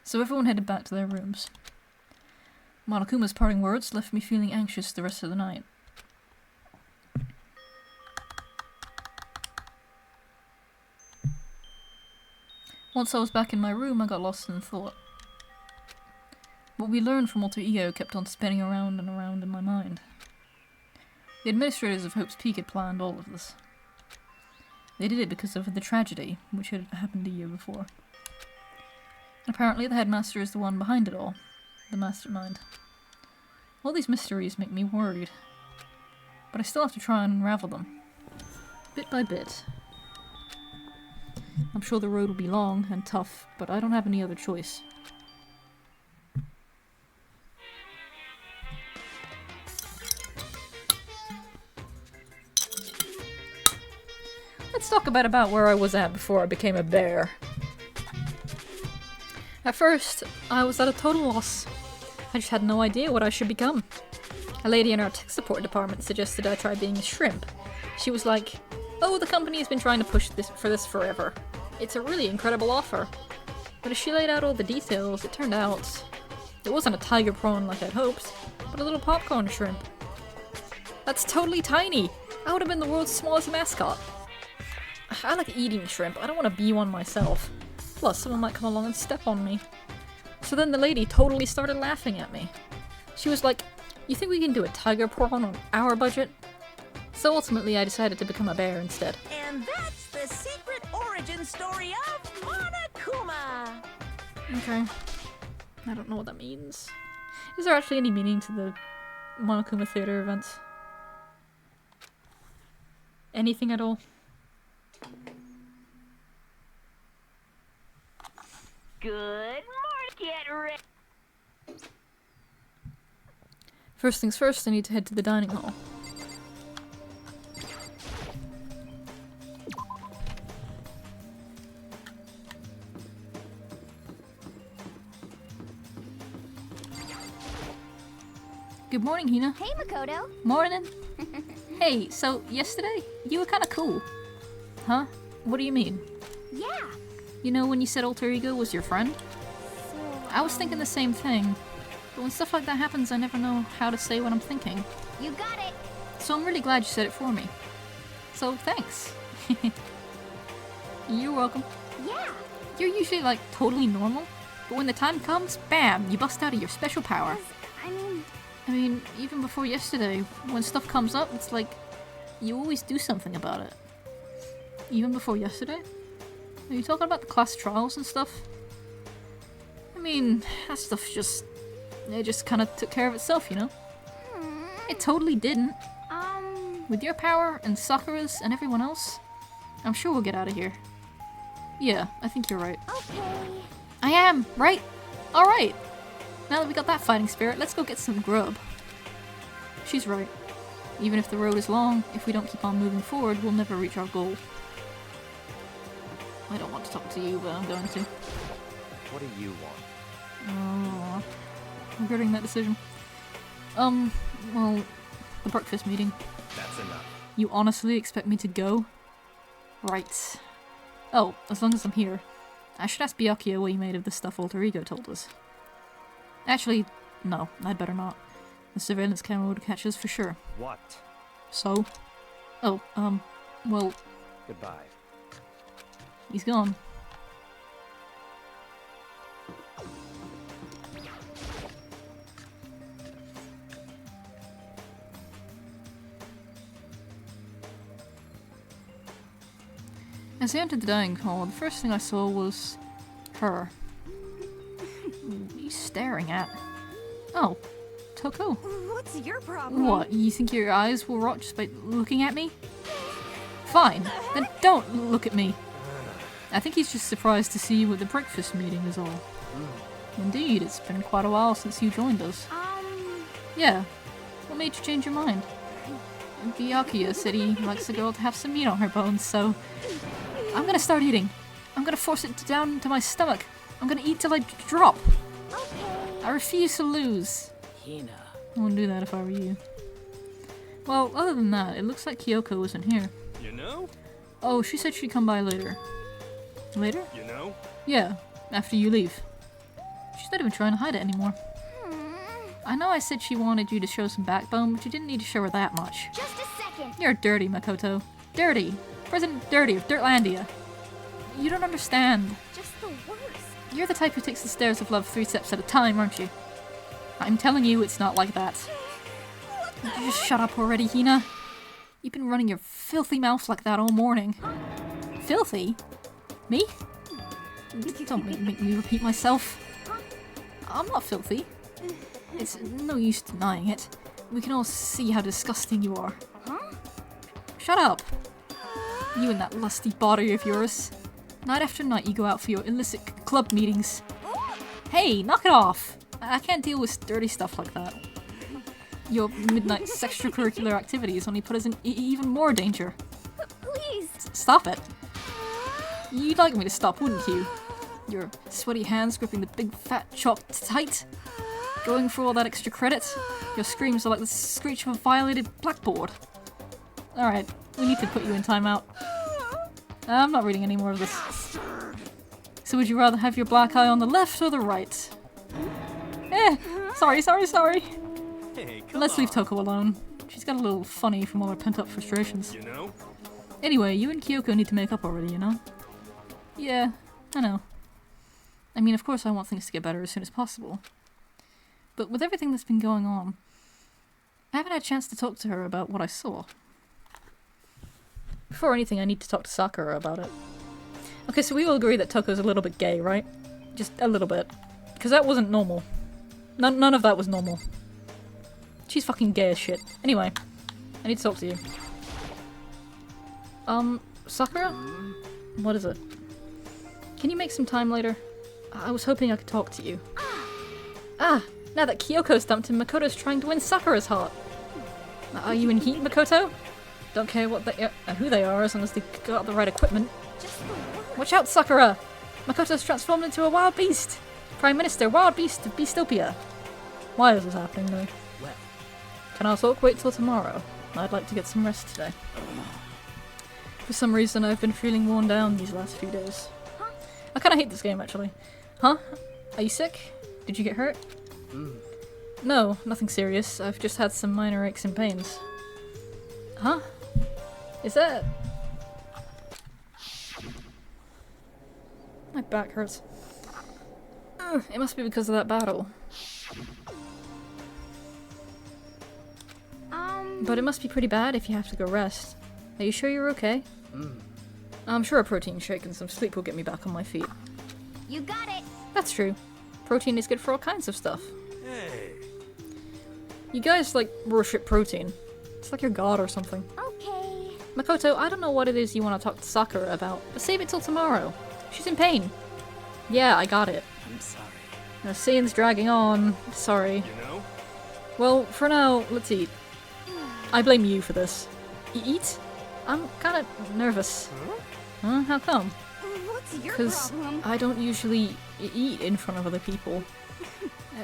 So everyone headed back to their rooms. Monokuma's parting words left me feeling anxious the rest of the night. Once I was back in my room, I got lost in thought. What we learned from Alter Ego kept on spinning around and around in my mind. The administrators of Hope's Peak had planned all of this. They did it because of the tragedy, which had happened a year before. Apparently the headmaster is the one behind it all, the mastermind. All these mysteries make me worried, but I still have to try and unravel them, bit by bit. I'm sure the road will be long and tough, but I don't have any other choice. Let's talk about where I was at before I became a bear. At first, I was at a total loss. I just had no idea what I should become. A lady in our tech support department suggested I try being a shrimp. She was like, "Oh, the company has been trying to push this forever. It's a really incredible offer." But as she laid out all the details, it turned out it wasn't a tiger prawn like I'd hoped, but a little popcorn shrimp. That's totally tiny! I would have been the world's smallest mascot. I like eating shrimp, I don't want to be one myself. Plus, someone might come along and step on me. So then the lady totally started laughing at me. She was like, "You think we can do a tiger prawn on our budget?" So ultimately I decided to become a bear instead. And that's the secret origin story of Monokuma. Okay. I don't know what that means. Is there actually any meaning to the Monokuma theater events? Anything at all? Good morning. Get ready. First things first, I need to head to the dining hall. Good morning, Hina. Hey, Makoto. Morning. Hey, so yesterday, you were kinda cool. Huh? What do you mean? Yeah. You know when you said Alter Ego was your friend? So, I was thinking the same thing. But when stuff like that happens, I never know how to say what I'm thinking. you got it. So I'm really glad you said it for me. So thanks. You're welcome. Yeah. You're usually like totally normal, but when the time comes, bam, you bust out of your special power. 'Cause, I mean, even before yesterday, when stuff comes up, it's like you always do something about it. Even before yesterday? Are you talking about the class trials and stuff? I mean, that stuff it just kind of took care of itself, you know? It totally didn't. With your power and Sakura's and everyone else, I'm sure we'll get out of here. Yeah, I think you're right. Okay. I am, right? Alright. Now that we got that fighting spirit, let's go get some grub. She's right. Even if the road is long, if we don't keep on moving forward, we'll never reach our goal. I don't want to talk to you, but I'm going to. What do you want? Oh, I'm regretting that decision. Well, the breakfast meeting. That's enough. You honestly expect me to go? Right. Oh, as long as I'm here. I should ask Byakuya what he made of the stuff Alter Ego told us. Actually, no, I'd better not. The surveillance camera would catch us for sure. What? So? Oh, well, Goodbye. He's gone. As I entered the dining hall, the first thing I saw was her. What are you staring at? Oh, Toko. What's your problem? What, you think your eyes will rot just by looking at me? Fine, then don't look at me. I think he's just surprised to see you at the breakfast meeting is all. Indeed, it's been quite a while since you joined us. Yeah, what made you change your mind? Byakuya said he likes the girl to have some meat on her bones, so I'm gonna start eating. I'm gonna force it down into my stomach. I'm gonna eat till I drop. I refuse to lose. Hina. I wouldn't do that if I were you. Well, other than that, it looks like Kyoko isn't here. You know? Oh, she said she'd come by later. Later? You know? Yeah, after you leave. She's not even trying to hide it anymore. I know I said she wanted you to show some backbone, but you didn't need to show her that much. Just a second. You're dirty, Makoto. Dirty. President Dirty of Dirtlandia. You don't understand. Just the worst. You're the type who takes the stairs of love 3 steps at a time, aren't you? I'm telling you, it's not like that. Would you just shut up already, Hina? You've been running your filthy mouth like that all morning. Filthy? Me? Don't make me repeat myself. I'm not filthy. It's no use denying it. We can all see how disgusting you are. Shut up. You and that lusty body of yours. Night after night you go out for your illicit club meetings. Hey, knock it off! I can't deal with dirty stuff like that. Your midnight extracurricular activities only put us in even more danger. Please. Stop it. You'd like me to stop, wouldn't you? Your sweaty hands gripping the big fat chalk tight. Going for all that extra credit. Your screams are like the screech of a violated blackboard. Alright, we need to put you in timeout. I'm not reading any more of this. So would you rather have your black eye on the left or the right? Sorry. Hey, come Let's leave on. Toko alone. She's got a little funny from all her pent-up frustrations. You know? Anyway, you and Kyoko need to make up already, you know? Yeah, I know. I mean, of course I want things to get better as soon as possible. But with everything that's been going on, I haven't had a chance to talk to her about what I saw. Before anything, I need to talk to Sakura about it. Okay, so we all agree that Toko's a little bit gay, right? Just a little bit. Because that wasn't normal. None of that was normal. She's fucking gay as shit. Anyway, I need to talk to you. Sakura? What is it? Can you make some time later? I was hoping I could talk to you. Now that Kyoko's dumped him, Makoto's trying to win Sakura's heart. Are you in heat, Makoto? Don't care what they who they are as long as they got the right equipment. Watch out, Sakura! Makoto's transformed into a wild beast! Prime Minister, wild beast of Beastopia. Why is this happening, though? Well. Can our talk wait till tomorrow? I'd like to get some rest today. For some reason, I've been feeling worn down these last few days. I kinda hate this game, actually. Huh? Are you sick? Did you get hurt? No, nothing serious. I've just had some minor aches and pains. Huh? Is that... My back hurts. It must be because of that battle. But it must be pretty bad if you have to go rest. Are you sure you're okay? I'm sure a protein shake and some sleep will get me back on my feet. You got it. That's true. Protein is good for all kinds of stuff. Hey. You guys, like, worship protein. It's like your god or something. Okay. Makoto, I don't know what it is you want to talk to Sakura about, but save it till tomorrow. She's in pain. Yeah, I got it. I'm sorry. The scene's dragging on. Sorry. You know? Well, for now, let's eat. I blame you for this. Eat? I'm kinda nervous. Huh? How come? What's your Because problem? I don't usually eat in front of other people.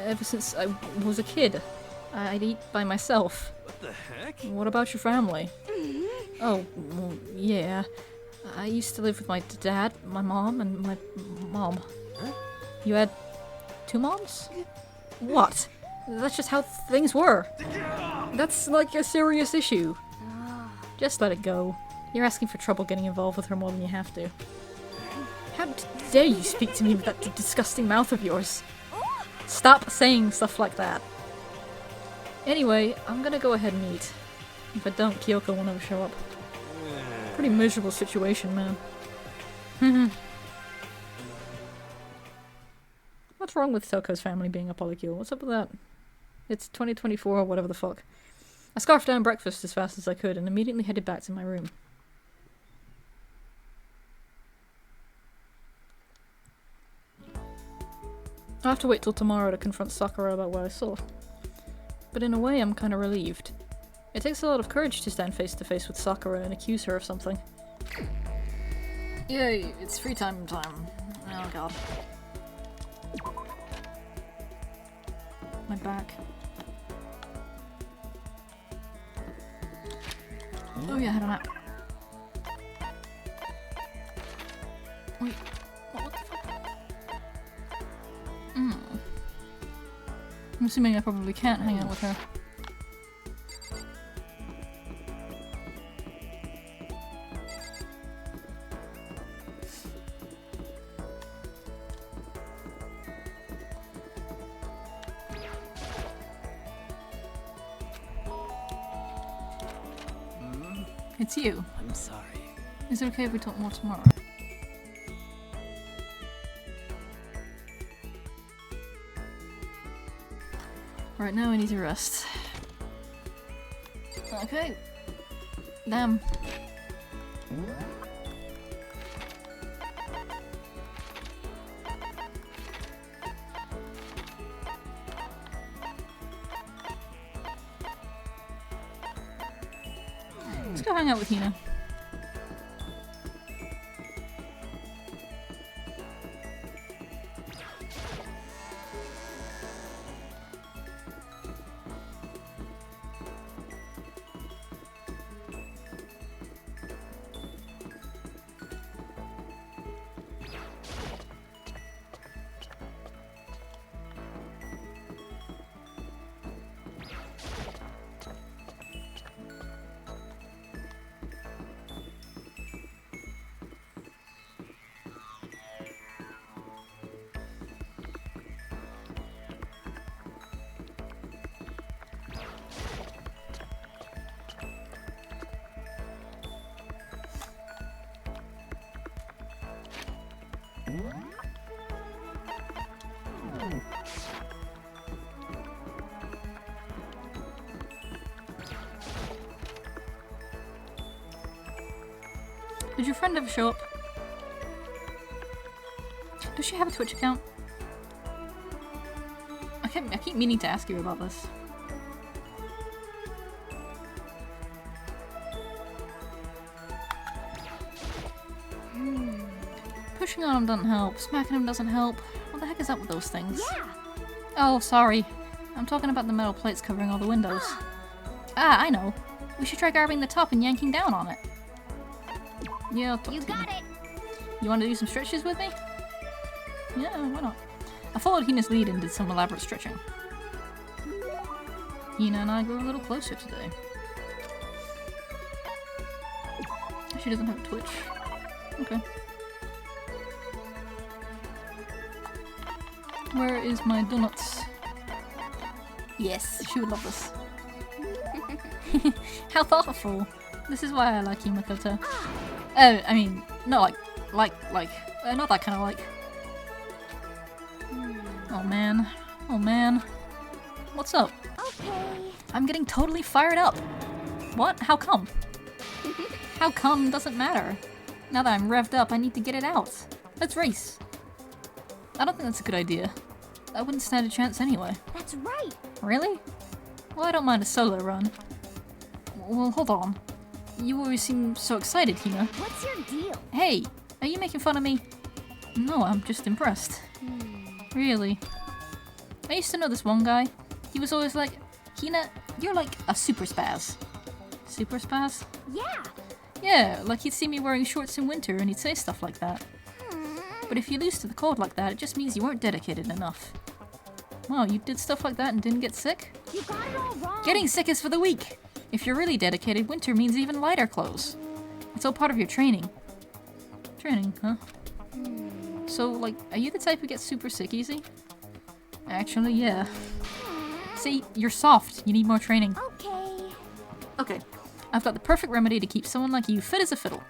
Ever since I was a kid, I'd eat by myself. What the heck? What about your family? Oh, well, yeah. I used to live with my dad, my mom, and my mom. You had 2 moms? What? That's just how things were. That's like a serious issue. Just let it go. You're asking for trouble getting involved with her more than you have to. How dare you speak to me with that disgusting mouth of yours? Stop saying stuff like that. Anyway, I'm gonna go ahead and eat. If I don't, Kyoko will never show up. Pretty miserable situation, man. What's wrong with Toko's family being a polycule? What's up with that? It's 2024 or whatever the fuck. I scarfed down breakfast as fast as I could and immediately headed back to my room. I'll have to wait till tomorrow to confront Sakura about what I saw. But in a way, I'm kinda relieved. It takes a lot of courage to stand face to face with Sakura and accuse her of something. Yay, it's free time. Oh god. My back. Oh yeah, I had a nap. Wait, what the fuck? I'm assuming I probably can't hang out with her. It's you. I'm sorry. Is it okay if we talk more tomorrow? Right now I need to rest. Okay. Damn. Let's go hang out with Hina. Did your friend ever show up? Does she have a Twitch account? I keep meaning to ask you about this. Pushing on him doesn't help. Smacking him doesn't help. What the heck is up with those things? Yeah. Oh, sorry. I'm talking about the metal plates covering all the windows. Ah, I know. We should try grabbing the top and yanking down on it. Yeah, I'll talk You to got it. You want to do some stretches with me? Yeah, why not? I followed Hina's lead and did some elaborate stretching. Hina and I grew a little closer today. She doesn't have a Twitch. Okay. Where is my donuts? Yes, she would love this. How thoughtful. This is why I like you, Makoto. I mean, not not that kind of like. Oh man. Oh man. What's up? Okay. I'm getting totally fired up. What? How come? How come doesn't matter. Now that I'm revved up, I need to get it out. Let's race. I don't think that's a good idea. I wouldn't stand a chance anyway. That's right. Really? Well, I don't mind a solo run. Well, hold on. You always seem so excited, Hina. What's your deal? Hey, are you making fun of me? No, I'm just impressed. Really? I used to know this one guy. He was always like, Hina, you're like a super spaz. Super spaz? Yeah. Yeah, like he'd see me wearing shorts in winter and he'd say stuff like that. But if you lose to the cold like that, it just means you weren't dedicated enough. Wow, you did stuff like that and didn't get sick? You got it all wrong. Getting sick is for the weak! If you're really dedicated, winter means even lighter clothes. It's all part of your training. Training, huh? So, like, are you the type who gets super sick easy? Actually, yeah. See, you're soft. You need more training. Okay. Okay. I've got the perfect remedy to keep someone like you fit as a fiddle.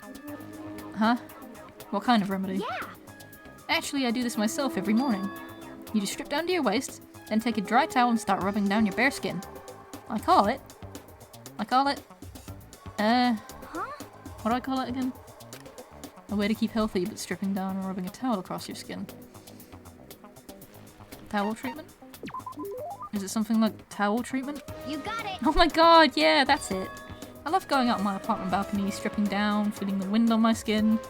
Huh? What kind of remedy? Yeah. Actually, I do this myself every morning. You just strip down to your waist, then take a dry towel and start rubbing down your bare skin. I call it... What do I call it again? A way to keep healthy but stripping down and rubbing a towel across your skin. Towel treatment? Is it something like towel treatment? You got it. Oh my god, yeah, that's it. I love going out on my apartment balcony, stripping down, feeling the wind on my skin.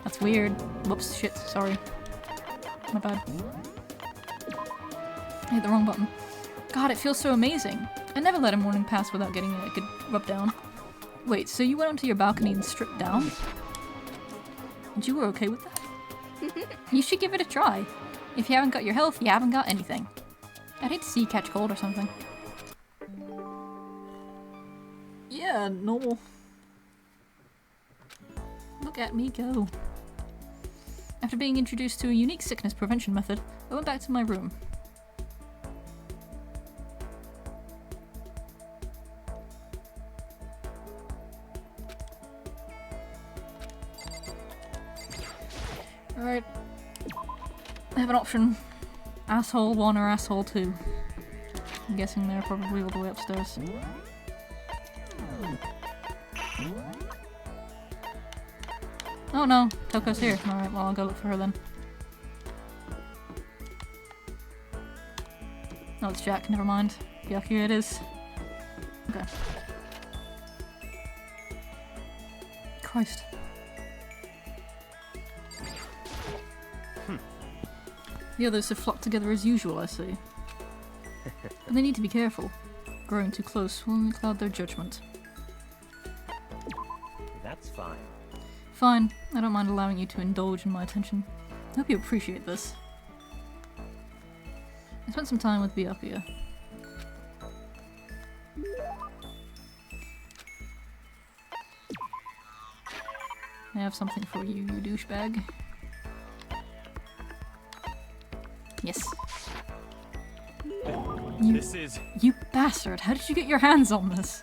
That's weird. Whoops, shit, sorry. My bad. I hit the wrong button. God, it feels so amazing. I never let a morning pass without getting a good rub down. Wait, so you went onto your balcony and stripped down? And you were okay with that? You should give it a try. If you haven't got your health, you haven't got anything. I'd hate to see you catch cold or something. Yeah, normal. Look at me go. After being introduced to a unique sickness prevention method, I went back to my room. Alright. I have an option. Asshole 1 or asshole 2. I'm guessing they're probably all the way upstairs. Oh no, Toko's here. Alright, well I'll go look for her then. Oh, it's Jack, never mind. Byakuya it is. Okay. Christ. The others have flocked together as usual, I see. But they need to be careful. Growing too close will only cloud their judgment. That's fine. Fine, I don't mind allowing you to indulge in my attention. I hope you appreciate this. I spent some time with Byakuya. I have something for you, you douchebag. Yes. You bastard! How did you get your hands on this?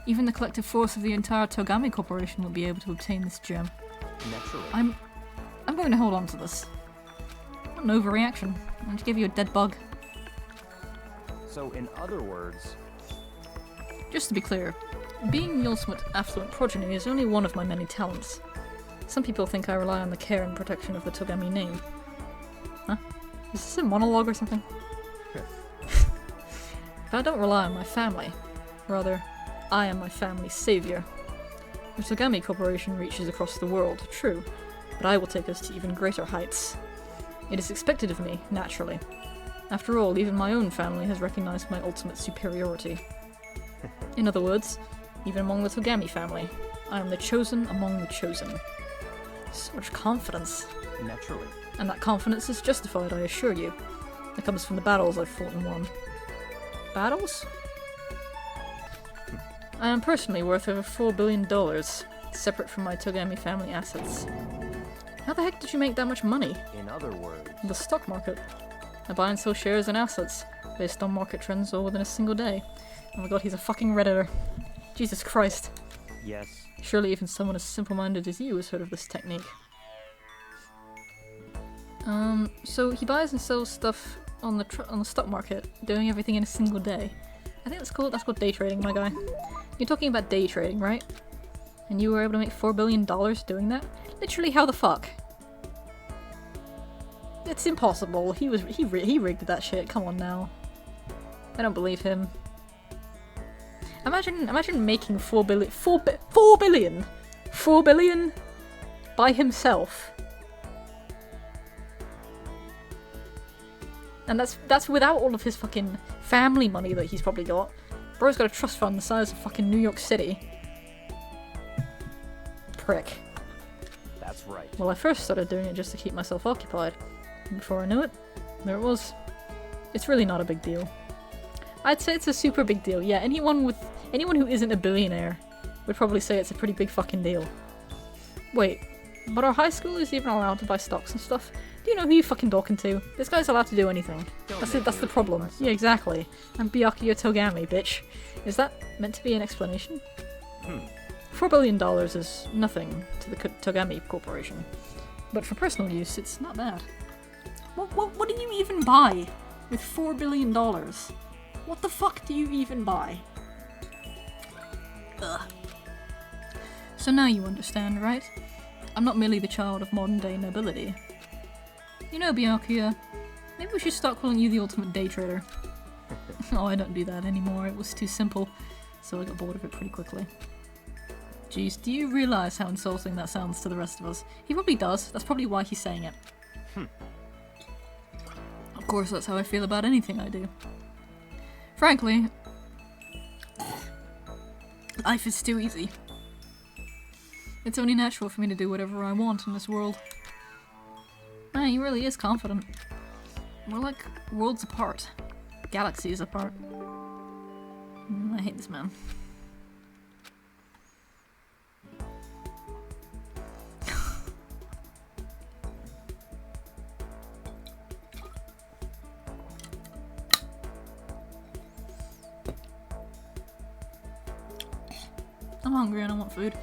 Even the collective force of the entire Togami Corporation will be able to obtain this gem. Naturally. I'm going to hold on to this. Not an overreaction. I'm going to give you a dead bug. So, in other words... Just to be clear, being the ultimate affluent progeny is only one of my many talents. Some people think I rely on the care and protection of the Togami name. Huh? Is this a monologue or something? But I don't rely on my family. Rather, I am my family's savior. The Togami Corporation reaches across the world, true, but I will take us to even greater heights. It is expected of me, naturally. After all, even my own family has recognized my ultimate superiority. In other words, even among the Togami family, I am the chosen among the chosen. So much confidence. Naturally. And that confidence is justified, I assure you. It comes from the battles I've fought and won. Battles? I am personally worth over $4 billion, separate from my Togami family assets. How the heck did you make that much money? In other words... The stock market. I buy and sell shares and assets, based on market trends all within a single day. Oh my god, he's a fucking redditor. Jesus Christ. Yes. Surely even someone as simple-minded as you has heard of this technique. So he buys and sells stuff on the stock market, doing everything in a single day. I think that's called day trading, my guy. You're talking about day trading, right? And you were able to make $4 billion doing that? Literally, how the fuck? It's impossible. He rigged that shit. Come on now. I don't believe him. Imagine making $4 billion by himself. And that's without all of his fucking family money that he's probably got. Bro's got a trust fund the size of fucking New York City. Prick. That's right. Well, I first started doing it just to keep myself occupied. And before I knew it, there it was. It's really not a big deal. I'd say it's a super big deal. Yeah, anyone who isn't a billionaire would probably say it's a pretty big fucking deal. Wait, but are high schoolers even allowed to buy stocks and stuff? Do you know who you're fucking talking to? This guy's allowed to do anything. That's the problem. Yeah, exactly. I'm Byakuya Togami, bitch. Is that meant to be an explanation? $4 billion is nothing to the Togami Corporation. But for personal use, it's not bad. What do you even buy with $4 billion? What the fuck do you even buy? Ugh. So now you understand, right? I'm not merely the child of modern-day nobility. You know, Byakuya, maybe we should start calling you the ultimate day trader. Oh, I don't do that anymore. It was too simple, so I got bored of it pretty quickly. Jeez, do you realize how insulting that sounds to the rest of us? He probably does. That's probably why he's saying it. Of course, that's how I feel about anything I do. Frankly, life is too easy. It's only natural for me to do whatever I want in this world. Man, he really is confident. We're like worlds apart. Galaxies apart. I hate this man. I'm hungry and I want food.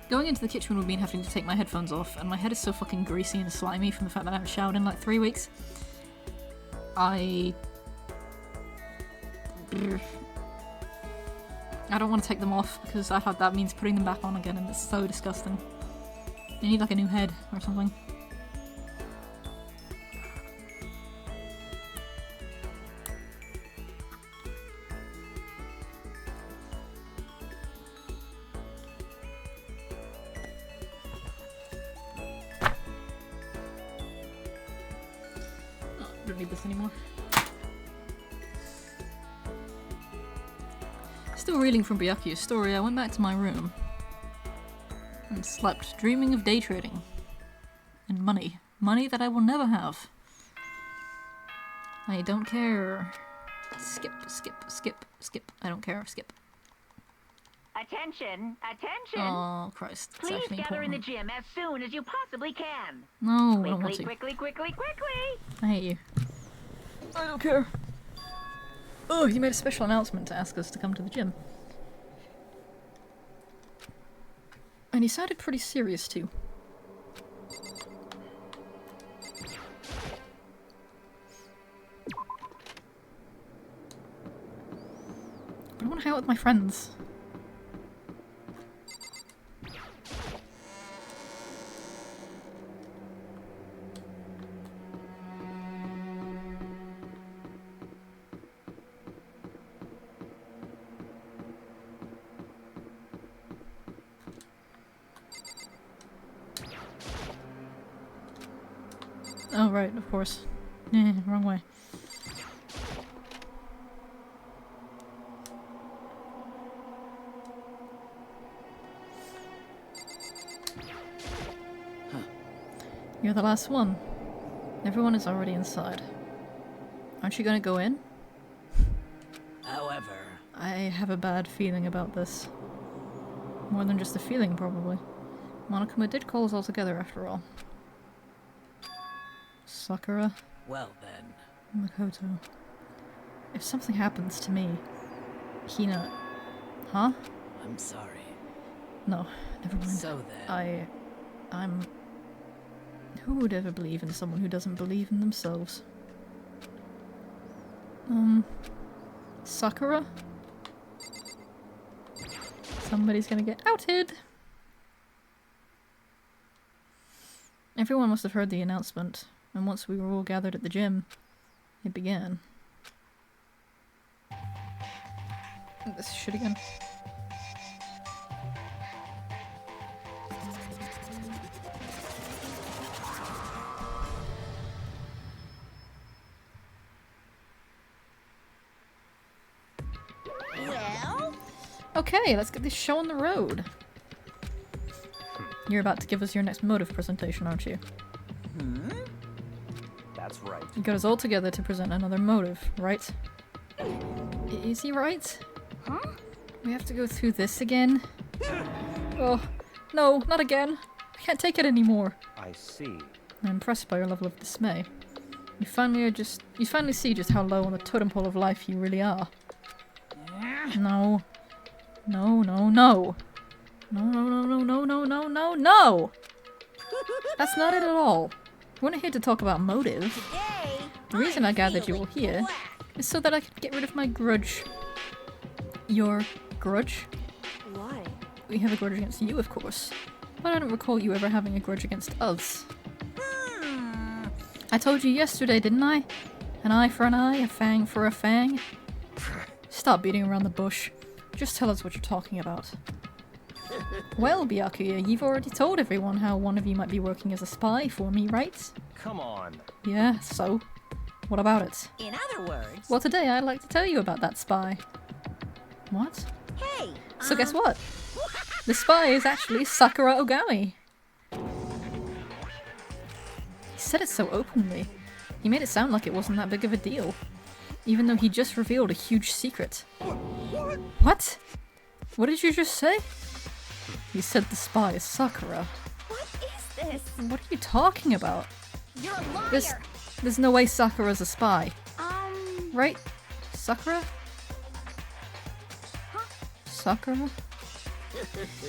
Going into the kitchen would mean having to take my headphones off, and my head is so fucking greasy and slimy from the fact that I haven't showered in like 3 weeks. I don't want to take them off because I thought that means putting them back on again, and it's so disgusting. You need like a new head or something. Don't need this anymore. Still reeling from Byakuya's story, I went back to my room and slept, dreaming of day trading and money. Money that I will never have. I don't care. Skip, skip, skip, skip. I don't care. Skip. Attention! Attention! Oh, Christ. It's Please actually gather in the important. gym as soon as you possibly can. No, I don't want Quickly, to. quickly. I hate you. I don't care. Oh, he made a special announcement to ask us to come to the gym. And he sounded pretty serious too. But I want to hang out with my friends. Oh, right, of course. Wrong way. You're the last one. Everyone is already inside. Aren't you gonna go in? However, I have a bad feeling about this. More than just a feeling, probably. Monokuma did call us all together, after all. Sakura, well then. Makoto. If something happens to me, Hina... Huh? I'm sorry. No, never mind. So then. I'm... Who would ever believe in someone who doesn't believe in themselves? Sakura? Somebody's gonna get outed! Everyone must have heard the announcement, and once we were all gathered at the gym, it began. This shit again. Well, Okay, let's get this show on the road. You're about to give us your next motive presentation, aren't you? That's right. You got us all together to present another motive, right? Is he right? Huh? We have to go through this again? Oh, no, not again. I can't take it anymore. I see. I'm impressed by your level of dismay. You finally see just how low on the totem pole of life you really are. No. No, no, no. No, no, no, no, no, no, no, no, no! That's not it at all. We're not here to talk about motive. today, The reason I gathered you all feeling here black. is so that I could get rid of my grudge. Your grudge? Why? We have a grudge against you, of course. But I don't recall you ever having a grudge against us. I told you yesterday, didn't I? An eye for an eye, a fang for a fang. Stop beating around the bush. Just tell us what you're talking about. Well, Byakuya, you've already told everyone how one of you might be working as a spy for me, right? Come on. Yeah, so? What about it? In other words, Well, today I'd like to tell you about that spy. What? hey, So guess what? The spy is actually Sakura Ogami. He said it so openly. He made it sound like it wasn't that big of a deal. Even though he just revealed a huge secret. What? What did you just say? He said the spy is Sakura. What is this? What are you talking about? You're a liar. There's no way Sakura's a spy. Um, Right? Sakura? Sakura?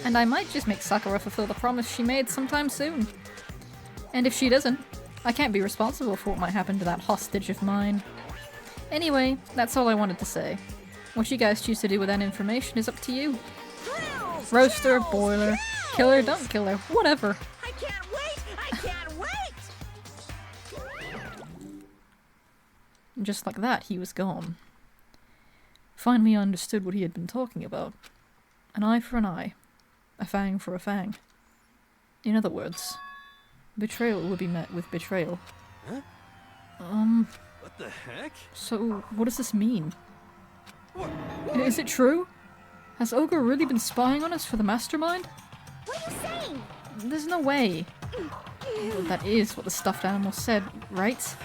And I might just make Sakura fulfill the promise she made sometime soon. And if she doesn't, I can't be responsible for what might happen to that hostage of mine. Anyway, that's all I wanted to say. What you guys choose to do with that information is up to you. grills, Roaster, chills, boiler, grills. kill her, don't kill her, whatever. I can't wait! I can't wait! Just like that, he was gone. Finally I understood what he had been talking about. An eye for an eye. A fang for a fang. In other words, betrayal would be met with betrayal. Huh? What the heck? So what does this mean? Is it true? Has Ogre really been spying on us for the mastermind? what are you saying? There's no way. Well, that is what the stuffed animal said, right?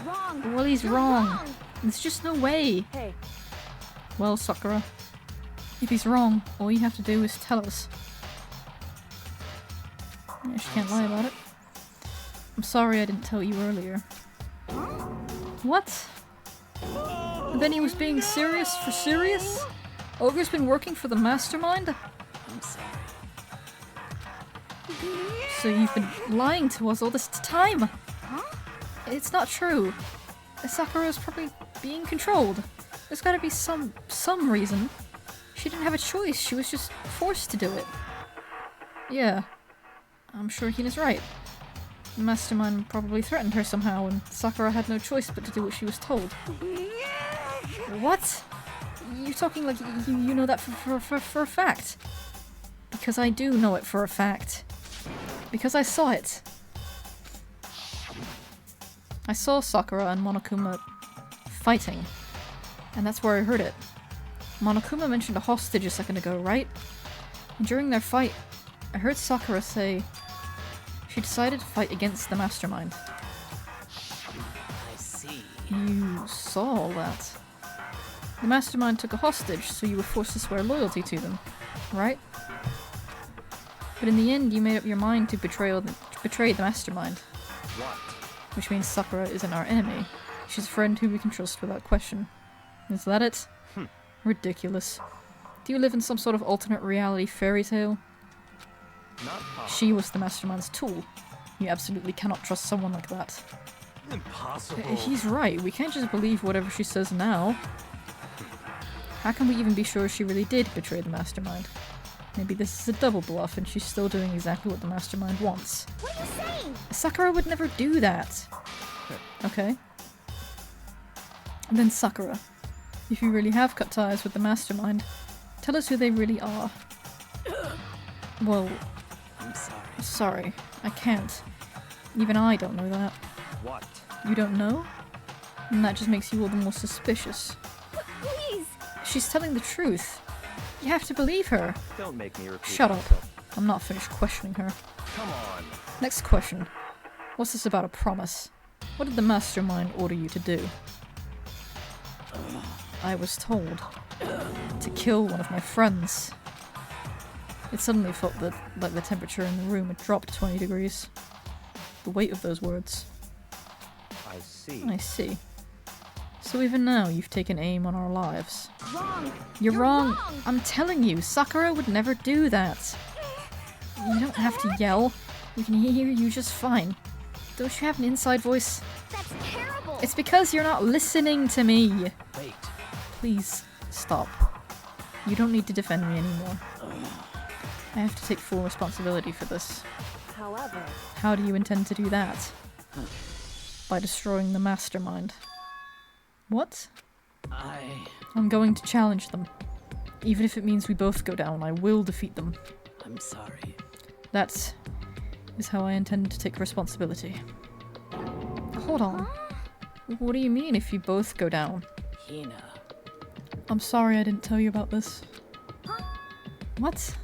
Wrong. Well, he's You're wrong. There's just no way. Hey, Well, Sakura, if he's wrong, all you have to do is tell us. Yeah, she can't lie about it. I'm sorry I didn't tell you earlier. What? And then he was being serious for serious? Ogre's been working for the mastermind? I'm sorry. So you've been lying to us all this time? It's not true. Sakura's probably being controlled. There's gotta be some reason. She didn't have a choice, she was just forced to do it. Yeah. I'm sure Hina's right. The mastermind probably threatened her somehow, and Sakura had no choice but to do what she was told. What? You're talking like you know that for a fact. Because I do know it for a fact. Because I saw it. I saw Sakura and Monokuma fighting. And that's where I heard it. Monokuma mentioned a hostage a second ago, right? And during their fight, I heard Sakura say she decided to fight against the mastermind. I see. You saw all that. The mastermind took a hostage, so you were forced to swear loyalty to them, right? But in the end, you made up your mind to betray the mastermind. What? Which means Sakura isn't our enemy. She's a friend who we can trust without question. Is that it? Ridiculous. Do you live in some sort of alternate reality fairy tale? Not possible. She was the mastermind's tool. You absolutely cannot trust someone like that. Impossible. He's right, we can't just believe whatever she says now. How can we even be sure she really did betray the mastermind? Maybe this is a double bluff and she's still doing exactly what the mastermind wants. What are you saying? Sakura would never do that! Okay. And then Sakura, if you really have cut ties with the mastermind, tell us who they really are. Well, I'm sorry. sorry, I can't. Even I don't know that. What? You don't know? And that just makes you all the more suspicious. Please. She's telling the truth. You have to believe her. Don't make me repeat Shut up. myself. I'm not finished questioning her. Come on. Next question. What's this about a promise? What did the mastermind order you to do? I was told to kill one of my friends. It suddenly felt like the temperature in the room had dropped 20 degrees. The weight of those words. I see. I see. So even now you've taken aim on our lives. Wrong. You're wrong. I'm telling you, Sakura would never do that. You don't have to yell. We can hear you just fine. Don't you have an inside voice? That's terrible. It's because you're not listening to me. Wait. Please, stop. You don't need to defend me anymore. I have to take full responsibility for this. However, How do you intend to do that? By destroying the mastermind. What? I'm going to challenge them. Even if it means we both go down, I will defeat them. I'm sorry. That is how I intend to take responsibility. Hold on. What do you mean if you both go down? Hina. I'm sorry I didn't tell you about this. What?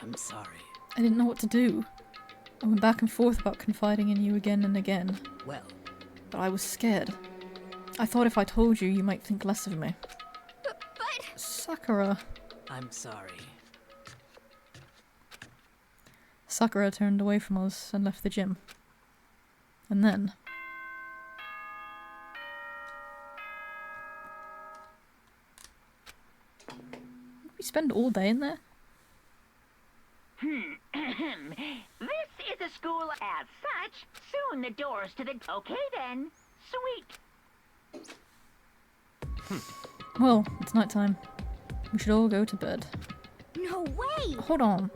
I'm sorry. I didn't know what to do. I went back and forth about confiding in you again and again, Well, but I was scared. I thought if I told you, you might think less of me. But Sakura. I'm sorry. Sakura turned away from us and left the gym. And then... Did we spend all day in there? This is a school as such. Soon the doors to the... Okay then. Sweet. Well, it's nighttime. We should all go to bed. no way. Hold on.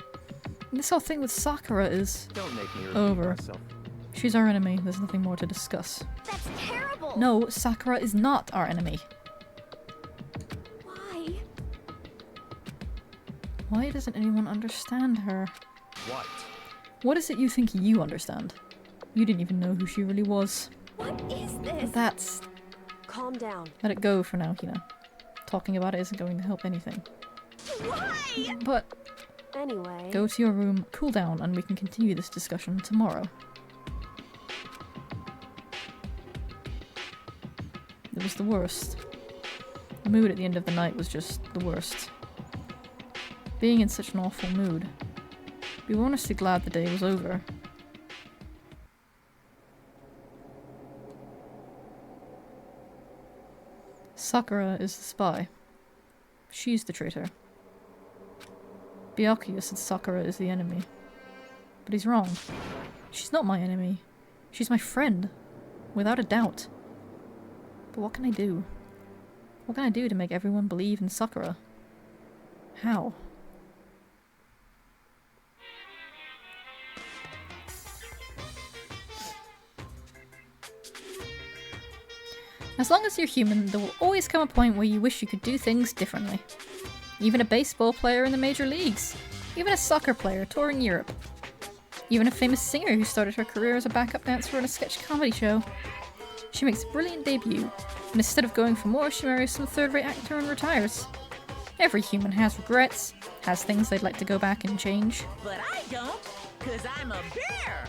This whole thing with Sakura is... Don't make me repeat Over. myself. She's our enemy. There's nothing more to discuss. That's terrible. No, Sakura is not our enemy. Why? Why doesn't anyone understand her? What? What is it you think you understand? You didn't even know who she really was. What is this? That's... calm down. Let it go for now, Hina. Talking about it isn't going to help anything. Why? But Anyway, go to your room, cool down, and we can continue this discussion tomorrow. It was the worst. The mood at the end of the night was just the worst. Being in such an awful mood. We were honestly glad the day was over. Sakura is the spy. She's the traitor. Byakuya said Sakura is the enemy. But he's wrong. She's not my enemy. She's my friend. Without a doubt. But what can I do? What can I do to make everyone believe in Sakura? How? As long as you're human, there will always come a point where you wish you could do things differently. Even a baseball player in the major leagues. Even a soccer player touring Europe. Even a famous singer who started her career as a backup dancer on a sketch comedy show. She makes a brilliant debut, and instead of going for more, she marries some third-rate actor and retires. Every human has regrets, has things they'd like to go back and change. But I don't, 'cause I'm a bear.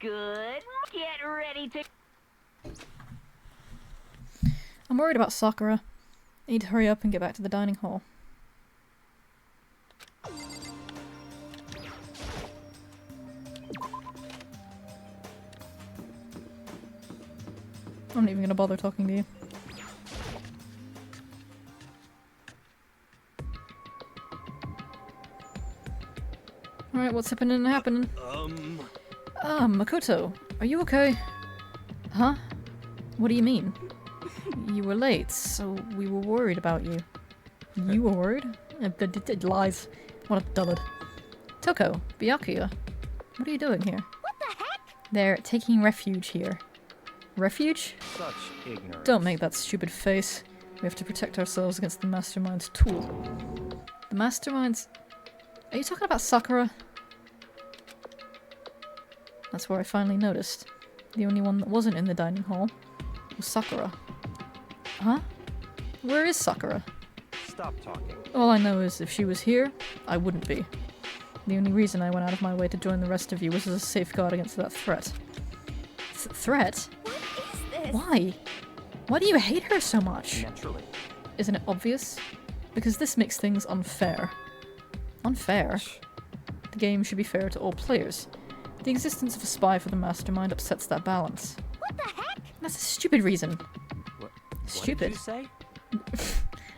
Good. Get ready to... I'm worried about Sakura. I need to hurry up and get back to the dining hall. I'm not even gonna bother talking to you. Alright, what's happening? Makoto, are you okay? Huh? What do you mean? You were late, so we were worried about you. You were worried? Lies. What a dullard. Toko, Byakuya, what are you doing here? What the heck? They're taking refuge here. Refuge? Such ignorance. Don't make that stupid face. We have to protect ourselves against the Mastermind's tool. The Mastermind's... Are you talking about Sakura? That's where I finally noticed. The only one that wasn't in the dining hall was Sakura. Huh? Where is Sakura? Stop talking. All I know is if she was here, I wouldn't be. The only reason I went out of my way to join the rest of you was as a safeguard against that threat. Threat? What is this? Why? Why do you hate her so much? Naturally. Isn't it obvious? Because this makes things unfair. Unfair? The game should be fair to all players. The existence of a spy for the mastermind upsets that balance. What the heck? That's a stupid reason. What Stupid. did you say?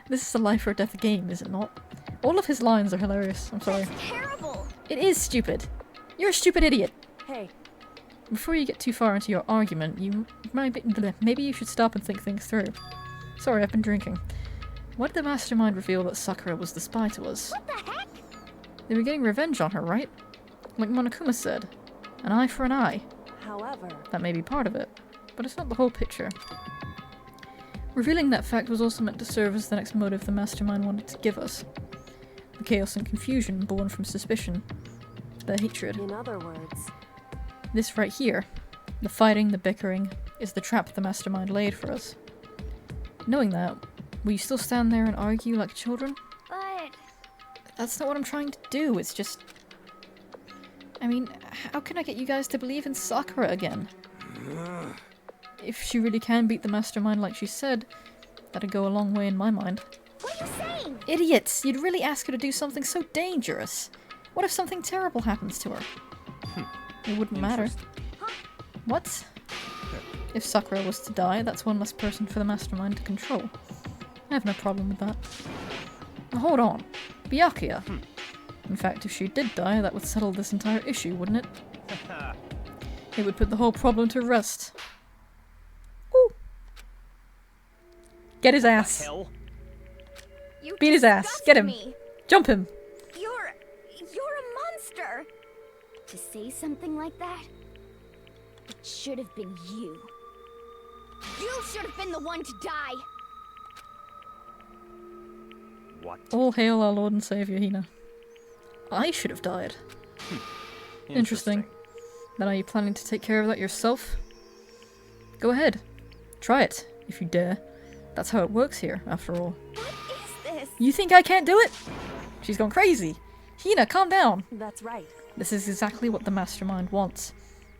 This is a life or death game, is it not? All of his lines are hilarious. I'm sorry. That's terrible. It is stupid. You're a stupid idiot. Hey, Before you get too far into your argument, maybe you should stop and think things through. Sorry, I've been drinking. Why did the mastermind reveal that Sakura was the spy to us? What the heck? They were getting revenge on her, right? Like Monokuma said. An eye for an eye. however, That may be part of it, but it's not the whole picture. Revealing that fact was also meant to serve as the next motive the mastermind wanted to give us. The chaos and confusion born from suspicion. The hatred. in other words, This right here, the fighting, the bickering, is the trap the mastermind laid for us. Knowing that, will you still stand there and argue like children? But That's not what I'm trying to do, it's just... I mean, how can I get you guys to believe in Sakura again? If she really can beat the mastermind like she said, that'd go a long way in my mind. what are you saying? Idiots! You'd really ask her to do something so dangerous. What if something terrible happens to her? It wouldn't matter. Interesting. What? If Sakura was to die, that's one less person for the mastermind to control. I have no problem with that. Now hold on. Byakuya. In fact, if she did die, that would settle this entire issue, wouldn't it? It would put the whole problem to rest. Ooh. Get his ass. Hell? You Beat his ass. disgust Get him. Me. Jump him. You're a monster. To say something like that, it should have been you. You should have been the one to die. What? All hail our Lord and Saviour, Hina. I should have died. Interesting. Then are you planning to take care of that yourself? Go ahead. Try it, if you dare. That's how it works here, after all. What is this? You think I can't do it? She's gone crazy. Hina, calm down. that's right. This is exactly what the mastermind wants.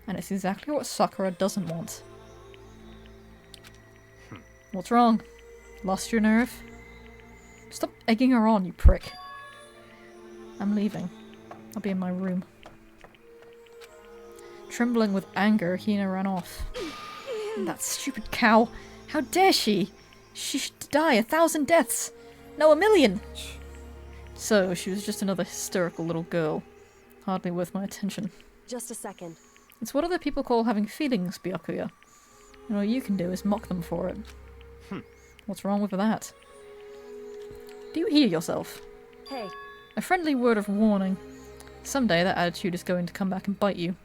And it's exactly what Sakura doesn't want. What's wrong? Lost your nerve? Stop egging her on, you prick. I'm leaving. I'll be in my room. Trembling with anger, Hina ran off. That stupid cow! How dare she! She should die 1,000 deaths! No, 1,000,000! So, she was just another hysterical little girl. Hardly worth my attention. Just a second. It's what other people call having feelings, Byakuya. And all you can do is mock them for it. What's wrong with that? Do you hear yourself? Hey, A friendly word of warning. Someday that attitude is going to come back and bite you.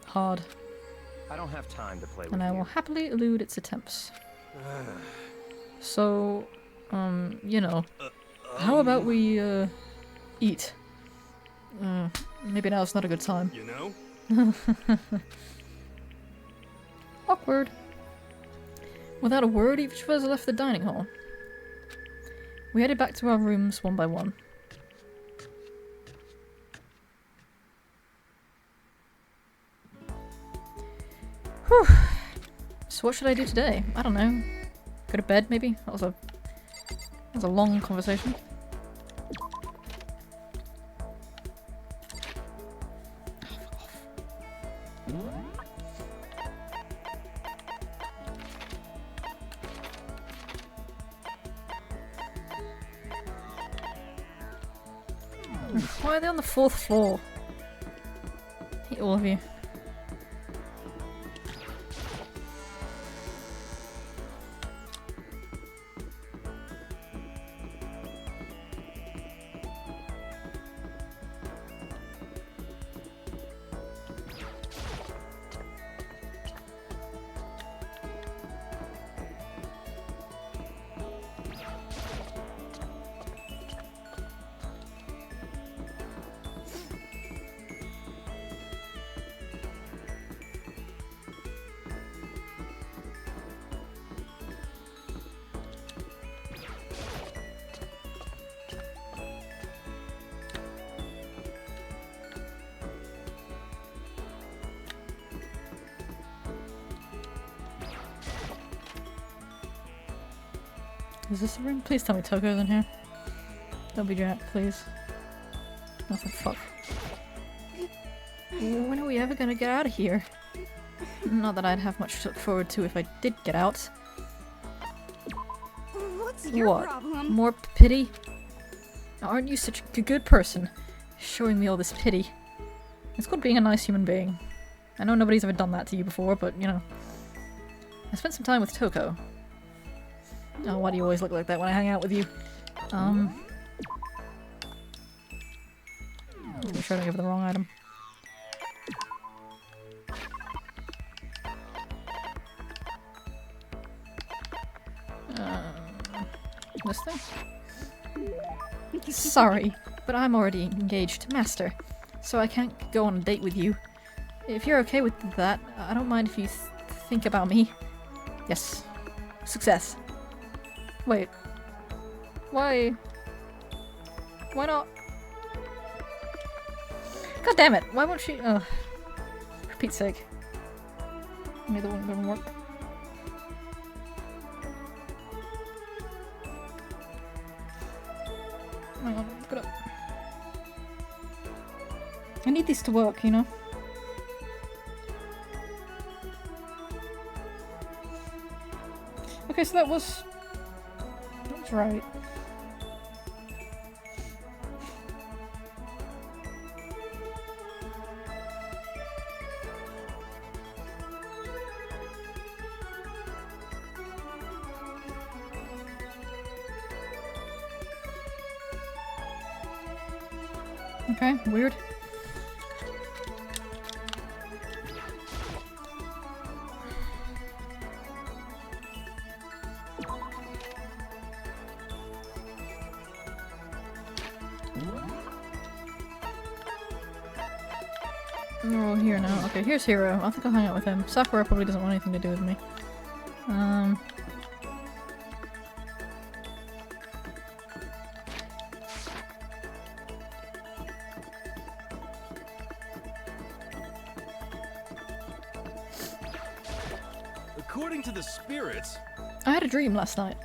Hard. I don't have time to play with And I you. will happily elude its attempts. So, you know, how about we, eat? Maybe now's not a good time. You know? Awkward. Without a word, each of us left the dining hall. We headed back to our rooms one by one. Whew. So what should I do today? I don't know. Go to bed, maybe? That was a long conversation. Why are they on the 4th floor? I hate all of you. Is this the room? Please tell me Toko's in here. Don't be Jack, please. Oh, for fuck. When are we ever gonna get out of here? Not that I'd have much to look forward to if I did get out. What's your What? problem? More pity? Aren't you such a good person? Showing me all this pity. It's called being a nice human being. I know nobody's ever done that to you before, but, you know. I spent some time with Toko. Oh, why do you always look like that when I hang out with you? I'm sure I don't give her the wrong item. This thing? Sorry, but I'm already engaged, Master, so I can't go on a date with you. If you're okay with that, I don't mind if you think about me. Yes. Success. Wait. Why? Why not? God damn it! Why won't she? For Pete's sake. Maybe that won't work. Hang on, get up. I need these to work, you know? Okay, so that was right. Okay, weird. We're all here now. Okay, here's Hiro. I think I'll hang out with him. Sakura probably doesn't want anything to do with me. According to the spirits... I had a dream last night.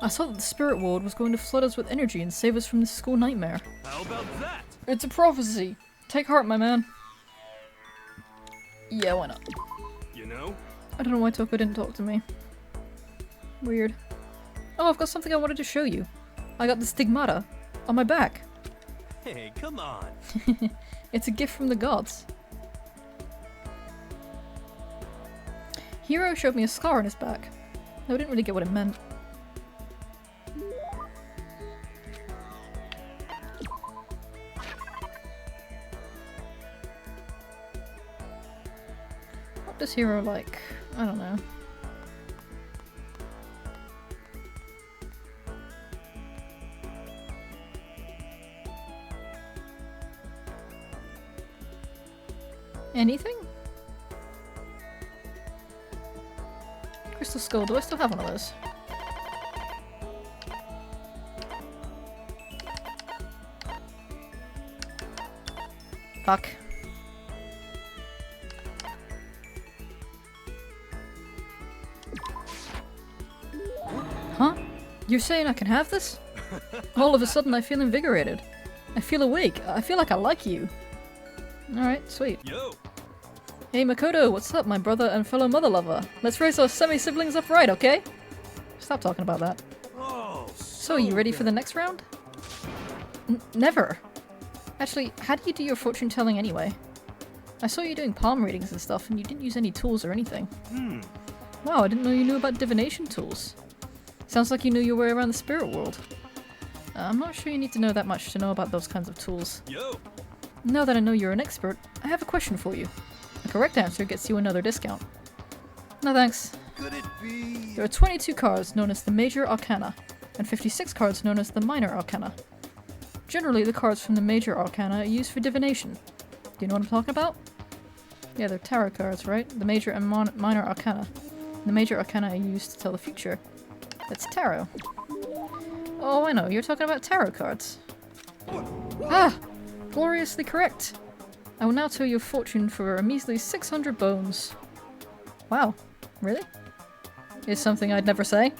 I saw that the spirit ward was going to flood us with energy and save us from this school nightmare. How about that? It's a prophecy. Take heart, my man. Yeah, why not? You know? I don't know why Toko didn't talk to me. Weird. Oh, I've got something I wanted to show you. I got the stigmata on my back. Hey, come on. It's a gift from the gods. Hiro showed me a scar on his back. I didn't really get what it meant. What does Hiro like? I don't know. Anything? Crystal Skull, do I still have one of those? Fuck. Huh? You're saying I can have this? All of a sudden I feel invigorated. I feel awake. I feel like I like you. Alright, sweet. Yo. Hey Makoto, what's up, my brother and fellow mother lover? Let's raise our semi-siblings up right, okay? Stop talking about that. Oh, So, you ready for the next round? Never. Actually, how do you do your fortune telling anyway? I saw you doing palm readings and stuff, and you didn't use any tools or anything. Wow, I didn't know you knew about divination tools. Sounds like you knew your way around the spirit world. I'm not sure you need to know that much to know about those kinds of tools. Yo. Now that I know you're an expert, I have a question for you. A correct answer gets you another discount. No thanks. Could it be... There are 22 cards known as the Major Arcana, and 56 cards known as the Minor Arcana. Generally, the cards from the Major Arcana are used for divination. Do you know what I'm talking about? Yeah, they're tarot cards, right? The Major and Minor Arcana. The Major Arcana are used to tell the future. That's tarot. Oh, I know, you're talking about tarot cards. Ah! Gloriously correct! I will now tell your fortune for a measly 600 bones. Wow. Really? Is something I'd never say.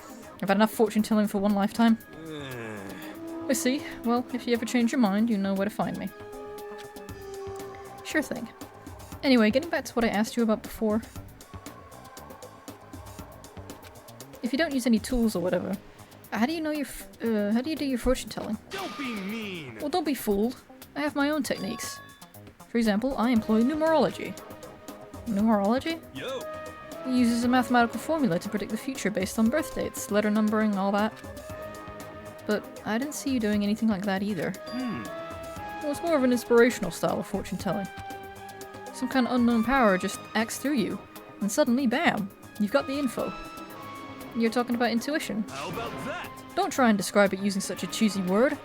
I've had enough fortune telling for one lifetime. I see. Well, if you ever change your mind, you know where to find me. Sure thing. Anyway, getting back to what I asked you about before. If you don't use any tools or whatever, how do you know how do you do your fortune telling? Don't be mean! Well, don't be fooled. I have my own techniques. For example, I employ numerology. Numerology? Yo! It uses a mathematical formula to predict the future based on birth dates, letter numbering, all that. But I didn't see you doing anything like that either. It was more of an inspirational style of fortune telling. Some kind of unknown power just acts through you, and suddenly, bam, you've got the info. You're talking about intuition. How about that? Don't try and describe it using such a cheesy word.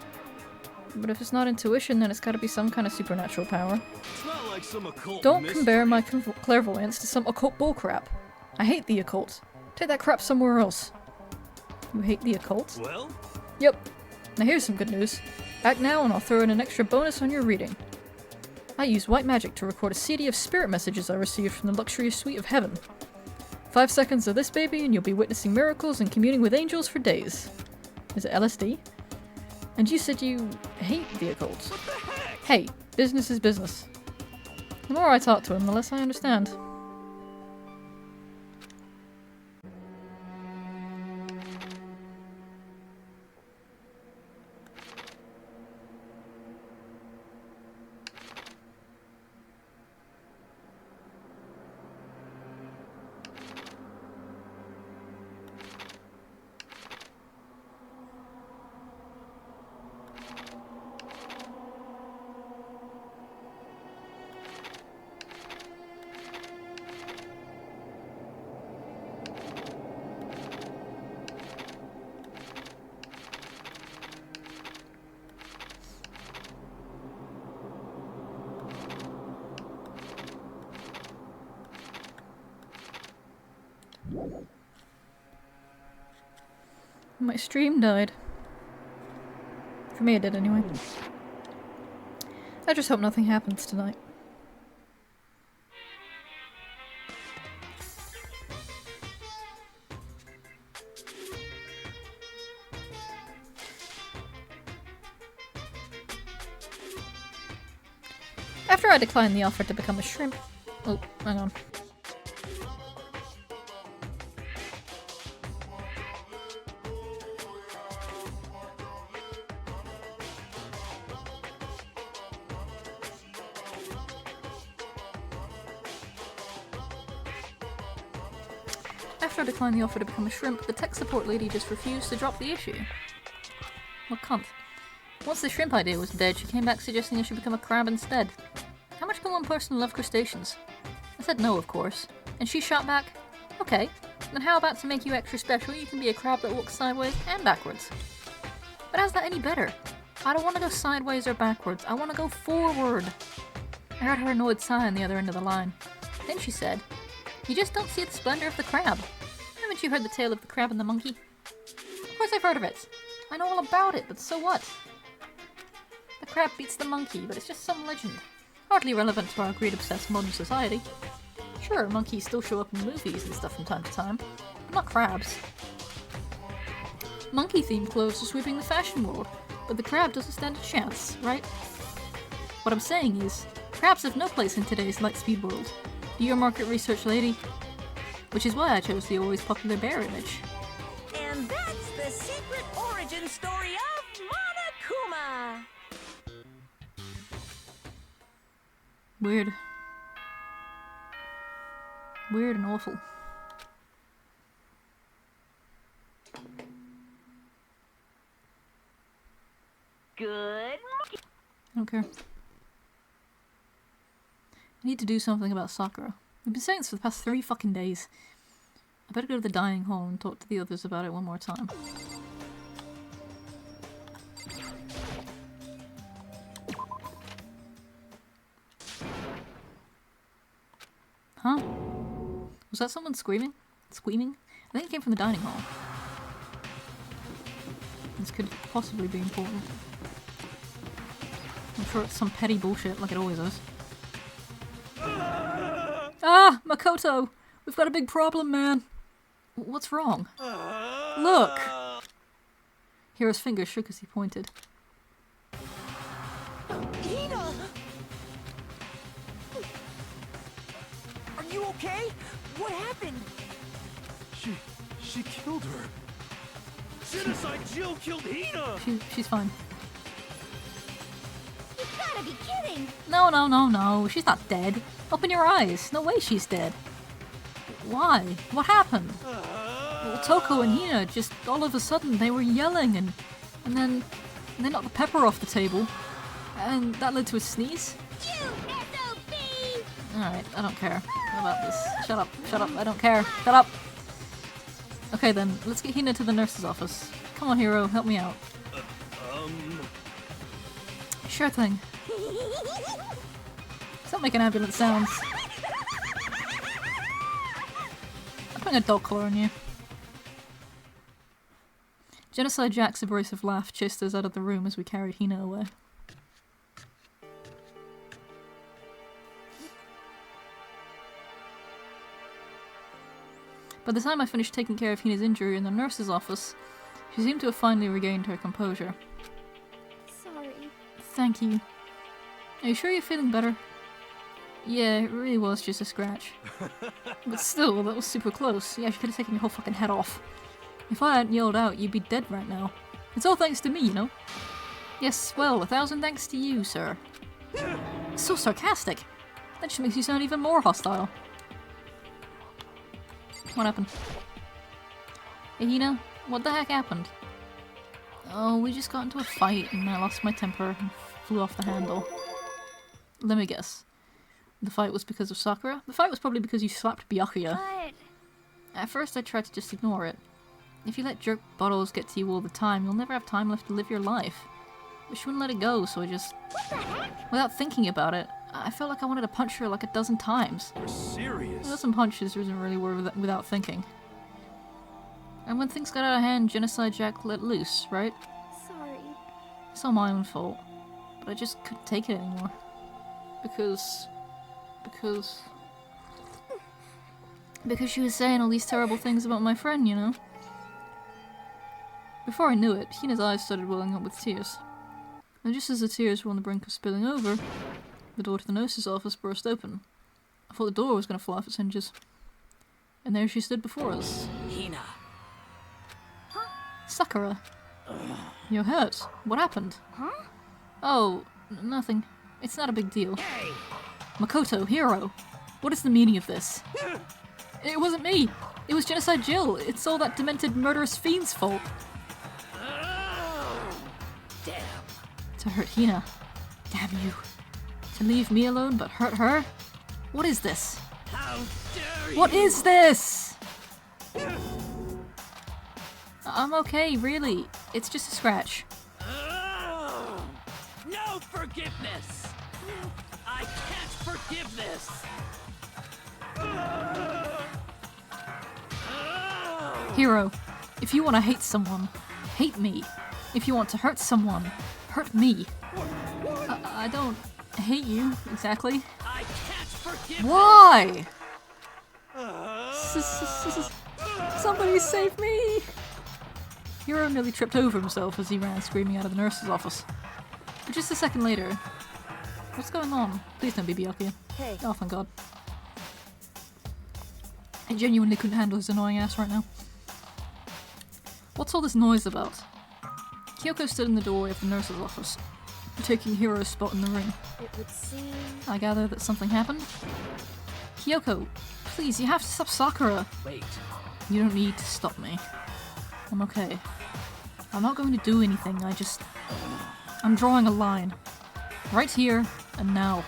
But if it's not intuition, then it's gotta be some kind of supernatural power. It's not like some occult Don't mystery. compare my clairvoyance to some occult bullcrap. I hate the occult. Take that crap somewhere else. You hate the occult? Well? Yep. Now here's some good news. Act now and I'll throw in an extra bonus on your reading. I use white magic to record a CD of spirit messages I received from the luxurious suite of heaven. 5 seconds of this baby and you'll be witnessing miracles and communing with angels for days. Is it LSD? And you said you hate the occult. What the heck? Hey, business is business. The more I talk to him, the less I understand. My stream died. For me it did anyway. I just hope nothing happens tonight. After I declined the offer to become a shrimp... Oh, hang on. After I declined the offer to become a shrimp, the tech support lady just refused to drop the issue. What cunt. Once the shrimp idea was dead, she came back suggesting I should become a crab instead. How much can one person love crustaceans? I said no, of course. And she shot back, okay, then how about to make you extra special, you can be a crab that walks sideways and backwards. But how's that any better? I don't want to go sideways or backwards, I want to go forward. I heard her annoyed sigh on the other end of the line. Then she said, you just don't see the splendor of the crab. Haven't you heard the tale of the crab and the monkey? Of course I've heard of it. I know all about it, but so what? The crab beats the monkey, but it's just some legend. Hardly relevant to our greed-obsessed modern society. Sure, monkeys still show up in movies and stuff from time to time, but not crabs. Monkey-themed clothes are sweeping the fashion world, but the crab doesn't stand a chance, right? What I'm saying is, crabs have no place in today's Lightspeed world. Do your market research, lady. Which is why I chose the always popular bear image. And that's the secret origin story of Monokuma! Weird. Weird and awful. Good. I don't care. I need to do something about Sakura. We've been saying this for the past 3 fucking days. I better go to the dining hall and talk to the others about it one more time. Huh? Was that someone screaming? Screaming? I think it came from the dining hall. This could possibly be important. I'm sure it's some petty bullshit like it always is. Ah! Makoto! We've got a big problem, man! What's wrong? Look! Hiro's fingers shook as he pointed. Hina! Are you okay? What happened? She killed her. Genocide Jill killed Hina! She's fine. You gotta be kidding! No. She's not dead. Open your eyes. No way she's dead. Why? What happened? Well, Toko and Hina just all of a sudden they were yelling and then they knocked the pepper off the table. And that led to a sneeze? You SOB! Alright, I don't care about this. Shut up, I don't care. Shut up! Okay then, let's get Hina to the nurse's office. Come on, Hiro, help me out. Sure thing. Stop making ambulance sounds. I'm putting a dog collar on you. Genocide Jack's abrasive laugh chased us out of the room as we carried Hina away. By the time I finished taking care of Hina's injury in the nurse's office, she seemed to have finally regained her composure. Sorry. Thank you. Are you sure you're feeling better? Yeah, it really was just a scratch. But still, that was super close. Yeah, she could have taken your whole fucking head off. If I hadn't yelled out, you'd be dead right now. It's all thanks to me, you know? Yes, well, 1,000 thanks to you, sir. So sarcastic. That just makes you sound even more hostile. What happened? Hey, Hina, what the heck happened? Oh, we just got into a fight and I lost my temper and flew off the handle. Let me guess. The fight was because of Sakura? The fight was probably because you slapped Byakuya. But... At first I tried to just ignore it. If you let jerk bottles get to you all the time, you'll never have time left to live your life. But she wouldn't let it go, so I just... Without thinking about it, I felt like I wanted to punch her like a dozen times. You're serious? A dozen punches isn't really without thinking. And when things got out of hand, Genocide Jack let loose, right? Sorry. It's all my own fault. But I just couldn't take it anymore. Because she was saying all these terrible things about my friend, you know? Before I knew it, Hina's eyes started welling up with tears. And just as the tears were on the brink of spilling over, the door to the nurse's office burst open. I thought the door was going to fly off its hinges. And there she stood before us. Hina. Sakura. You're hurt. What happened? Huh? Oh, nothing. It's not a big deal. Makoto, Hiro, what is the meaning of this? It wasn't me. It was Genocide Jill. It's all that demented murderous fiend's fault. Damn. To hurt Hina. Damn you. To leave me alone but hurt her? What is this? How dare you! What is this? I'm okay, really. It's just a scratch. No forgiveness! I can't forgive this! Hiro, if you want to hate someone, hate me. If you want to hurt someone, hurt me. I don't hate you, exactly. I can't forgive Why? Somebody save me! Hiro nearly tripped over himself as he ran screaming out of the nurse's office. But just a second later... What's going on? Please don't be Byakuya. Hey. Oh, thank God. I genuinely couldn't handle his annoying ass right now. What's all this noise about? Kyoko stood in the doorway of the nurse's office, taking Hiro's spot in the ring. It would seem... I gather that something happened? Kyoko, please, you have to stop Sakura! Wait. You don't need to stop me. I'm okay. I'm not going to do anything, I'm drawing a line. Right here, and now.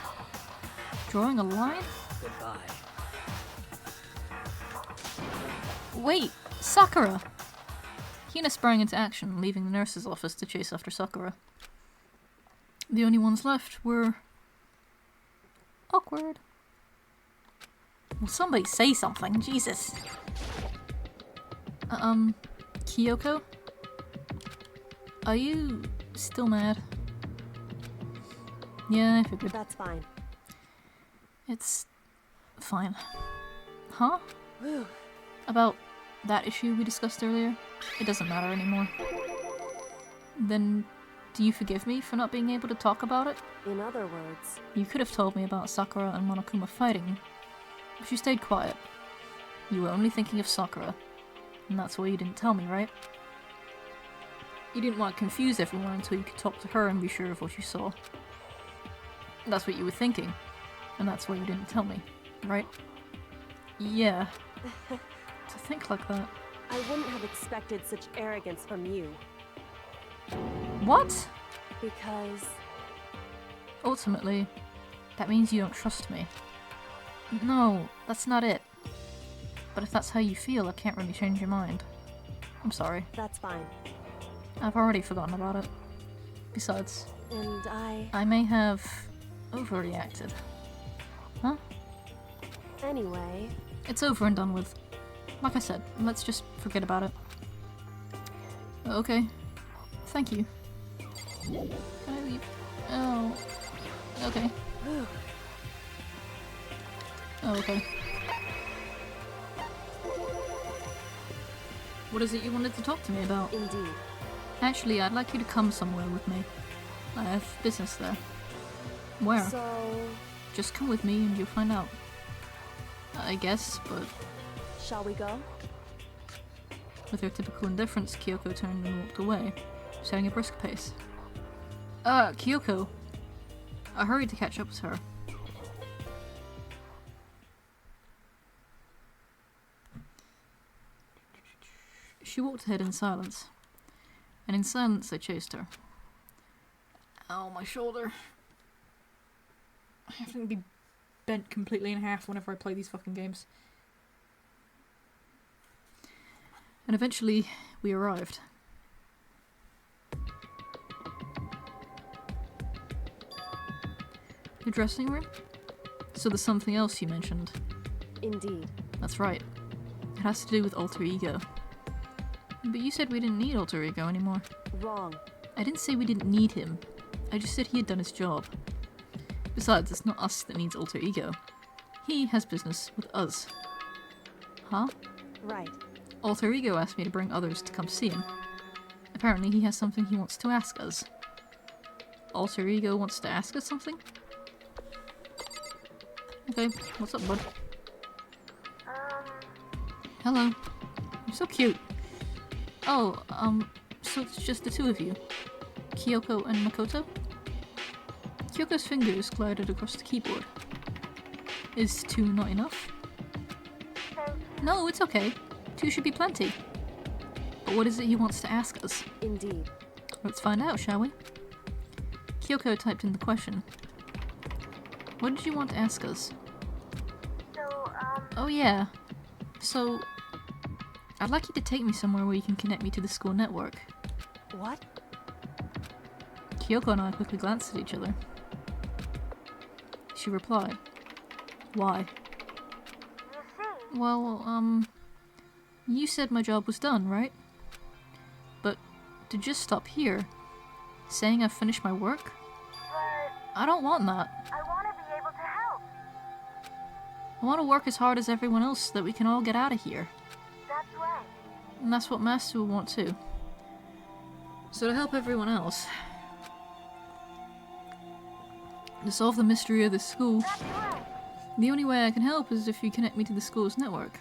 Drawing a line? Goodbye. Wait! Sakura! Hina sprang into action, leaving the nurse's office to chase after Sakura. The only ones left were... awkward. Will somebody say something? Jesus. Kyoko? Are you still mad? Yeah, I figured. That's fine. It's... fine. Huh? Whew. About that issue we discussed earlier, it doesn't matter anymore. Then, do you forgive me for not being able to talk about it? In other words, You could have told me about Sakura and Monokuma fighting, but you stayed quiet. You were only thinking of Sakura, and that's why you didn't tell me, right? You didn't want to confuse everyone until you could talk to her and be sure of what you saw. That's what you were thinking, and that's why you didn't tell me, right? Yeah. To think like that. I wouldn't have expected such arrogance from you. What? Because Ultimately, that means you don't trust me. No, that's not it. But if that's how you feel, I can't really change your mind. I'm sorry. that's fine. I've already forgotten about it. Besides, And I may have overreacted. Huh? anyway, It's over and done with. Like I said, let's just forget about it. Okay. Thank you. Can I leave? Oh. Okay. Oh, okay. What is it you wanted to talk to me about? indeed. Actually, I'd like you to come somewhere with me. I have business there. Where? So, Just come with me and you'll find out. I guess, but shall we go? with her typical indifference, Kyoko turned and walked away, setting a brisk pace. Kyoko! I hurried to catch up with her. She walked ahead in silence, and in silence I chased her. Ow, my shoulder. I have to be bent completely in half whenever I play these fucking games. And eventually, we arrived. The dressing room? So there's something else you mentioned. Indeed. That's right. It has to do with alter ego. But you said we didn't need alter ego anymore. Wrong. I didn't say we didn't need him. I just said he had done his job. Besides, it's not us that needs alter ego. He has business with us. Huh? Right. Alter ego asked me to bring others to come see him. Apparently he has something he wants to ask us. Alter ego wants to ask us something? Okay, what's up, bud? Hello. You're so cute. Oh, so it's just the two of you? Kyoko and Makoto? Kyoko's fingers glided across the keyboard. Is two not enough? No, it's okay. Two should be plenty. But what is it he wants to ask us? Indeed. Let's find out, shall we? Kyoko typed in the question. What did you want to ask us? Oh yeah. So, I'd like you to take me somewhere where you can connect me to the school network. What? Kyoko and I quickly glanced at each other. She replied, Why? Well, you said my job was done, right? But to just stop here, saying I've finished my work? I don't want that. I want to be able to help. I want to work as hard as everyone else so that we can all get out of here. That's right. And that's what Master will want too. So to help everyone else, to solve the mystery of this school, That's right. the only way I can help is if you connect me to the school's network.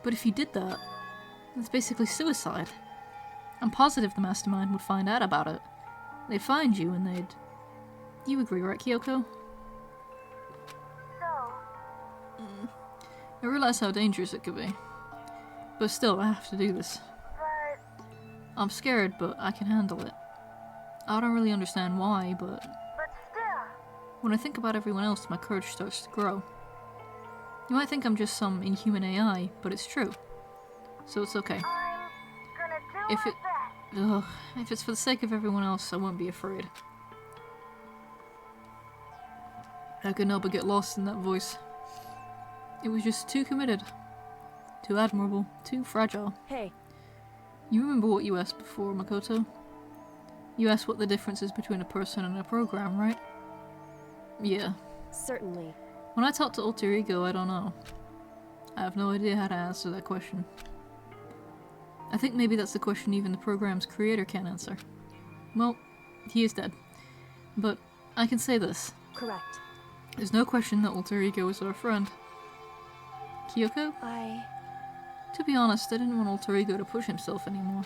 But if you did that, that's basically suicide. I'm positive the mastermind would find out about it. They'd find you and they'd... You agree, right, Kyoko? So, I realize how dangerous it could be. But still, I have to do this. but I'm scared, but I can handle it. I don't really understand why, but still, when I think about everyone else, my courage starts to grow. You might think I'm just some inhuman AI, but it's true. So it's okay. I'm gonna do If my it- best. Ugh, if it's for the sake of everyone else, I won't be afraid. I couldn't help but get lost in that voice. It was just too committed. Too admirable. Too fragile. Hey, You remember what you asked before, Makoto? You asked what the difference is between a person and a program, right? Yeah. certainly. When I talk to Alter Ego, I don't know. I have no idea how to answer that question. I think maybe that's the question even the program's creator can't answer. Well, he is dead. But I can say this. Correct. There's no question that Alter Ego is our friend. Kyoko? To be honest, I didn't want Alter Ego to push himself anymore.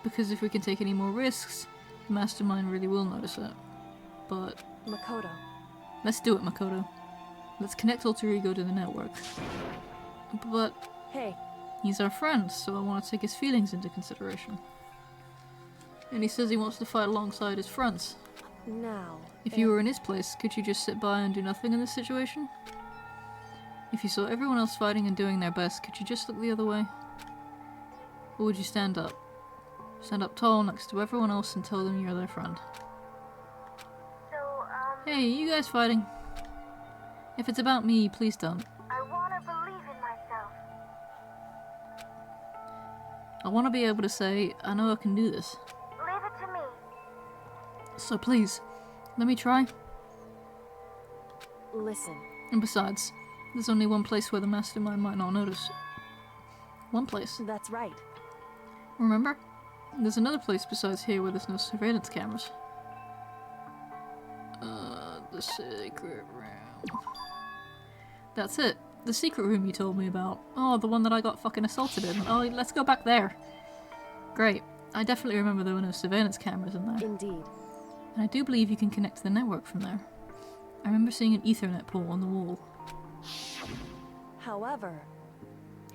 Because if we can take any more risks, the Mastermind really will notice it. But... Makoto. Let's do it, Makoto. Let's connect Alter Ego to the network. But... Hey. He's our friend, so I want to take his feelings into consideration. And he says he wants to fight alongside his friends. Now... If you were in his place, could you just sit by and do nothing in this situation? If you saw everyone else fighting and doing their best, could you just look the other way? Or would you stand up? Stand up tall next to everyone else and tell them you're their friend. Hey, you guys fighting? If it's about me, please don't. I want to believe in myself. I want to be able to say, I know I can do this. Leave it to me. So please, let me try. Listen. And besides, there's only one place where the Mastermind might not notice. One place. That's right. Remember? There's another place besides here where there's no surveillance cameras. The secret room. That's it. The secret room you told me about. Oh, the one that I got fucking assaulted in. Oh, let's go back there. Great. I definitely remember there were no surveillance cameras in there. Indeed. And I do believe you can connect to the network from there. I remember seeing an Ethernet port on the wall. However...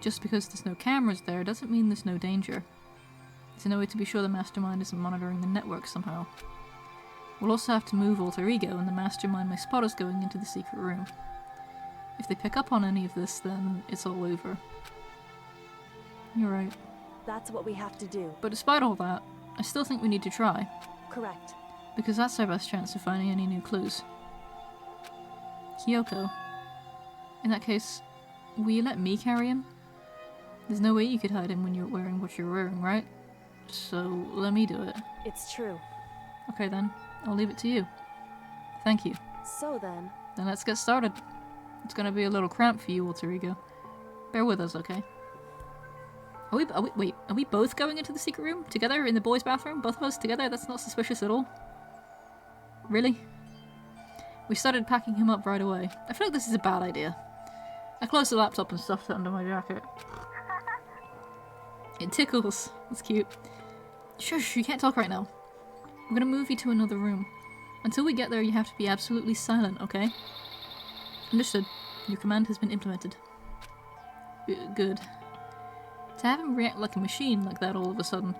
Just because there's no cameras there doesn't mean there's no danger. There's no way to be sure the Mastermind isn't monitoring the network somehow. We'll also have to move Alter Ego, and the Mastermind may spot us going into the secret room. If they pick up on any of this, then it's all over. You're right. That's what we have to do. But despite all that, I still think we need to try. Correct. Because that's our best chance of finding any new clues. Kyoko. In that case, will you let me carry him? There's no way you could hide him when you're wearing what you're wearing, right? So, let me do it. It's true. Okay then, I'll leave it to you. Thank you. So then... Then let's get started. It's gonna be a little cramped for you, Alter Ego. Bear with us, okay? Wait, are we both going into the secret room? Together? In the boys' bathroom? Both of us together? That's not suspicious at all. Really? We started packing him up right away. I feel like this is a bad idea. I closed the laptop and stuffed it under my jacket. It tickles. That's cute. Shush, you can't talk right now. I'm gonna move you to another room. Until we get there, you have to be absolutely silent, okay? Understood. Your command has been implemented. Good. To have him react like a machine like that all of a sudden,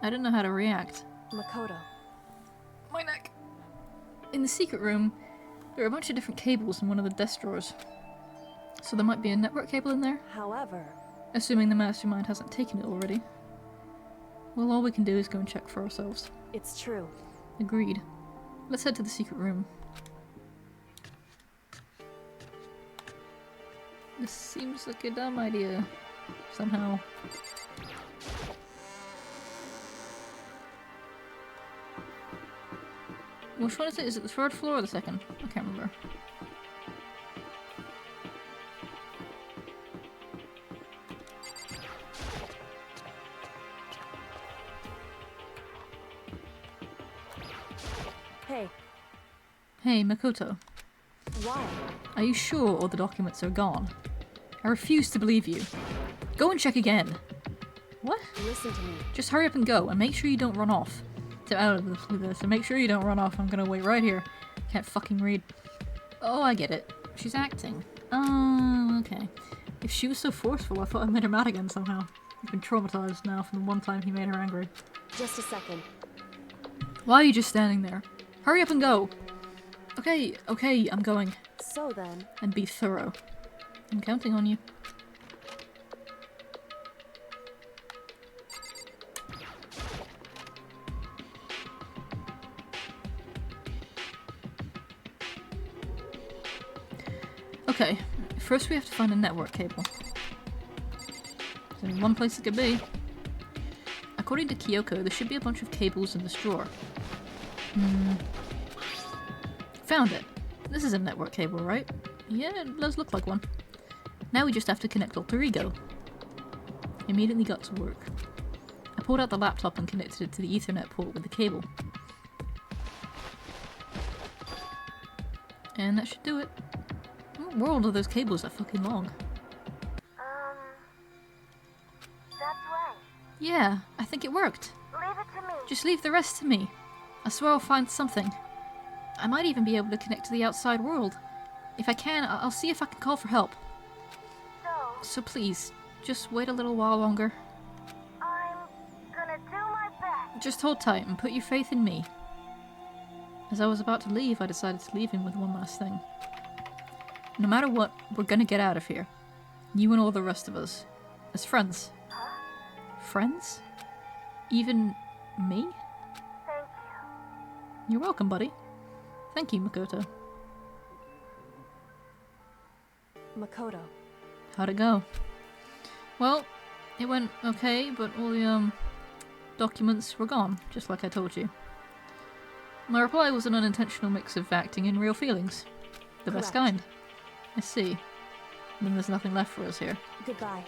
I didn't know how to react. Makoto. My neck. In the secret room, there are a bunch of different cables in one of the desk drawers. So there might be a network cable in there? However... Assuming the Mastermind hasn't taken it already. Well, all we can do is go and check for ourselves. It's true. Agreed. Let's head to the secret room. This seems like a dumb idea. Somehow. Which one is it? Is it the third floor or the second? I can't remember. Hey. Hey, Makoto. Why? Are you sure all the documents are gone? I refuse to believe you. Go and check again. What? Listen to me. Just hurry up and go, and make sure you don't run off. Out of this, and make sure you don't run off. I'm gonna wait right here. Can't fucking read. Oh, I get it. She's acting. Oh, okay. If she was so forceful, I thought I made her mad again somehow. I've been traumatized now from the one time he made her angry. Just a second. Why are you just standing there? Hurry up and go! Okay, I'm going. So then... And be thorough. I'm counting on you. Okay, first we have to find a network cable. There's only one place it could be. According to Kyoko, there should be a bunch of cables in this drawer. Found it! This is a network cable, right? Yeah, it does look like one. Now we just have to connect Alter Ego. I immediately got to work. I pulled out the laptop and connected it to the Ethernet port with the cable. And that should do it. What world are those cables that fucking long? That's right. Yeah, I think it worked. Leave it to me. Just leave the rest to me. I swear I'll find something. I might even be able to connect to the outside world. If I can, I'll see if I can call for help. So please, just wait a little while longer. I'm gonna do my best. Just hold tight and put your faith in me. As I was about to leave, I decided to leave him with one last thing. No matter what, we're gonna get out of here. You and all the rest of us. As friends. Friends? Even me? Thank you. You're welcome, buddy. Thank you, Makoto. Makoto. How'd it go? Well, it went okay, but all the, documents were gone, just like I told you. My reply was an unintentional mix of acting and real feelings. The best Correct. kind. I see. Then there's nothing left for us here. Goodbye.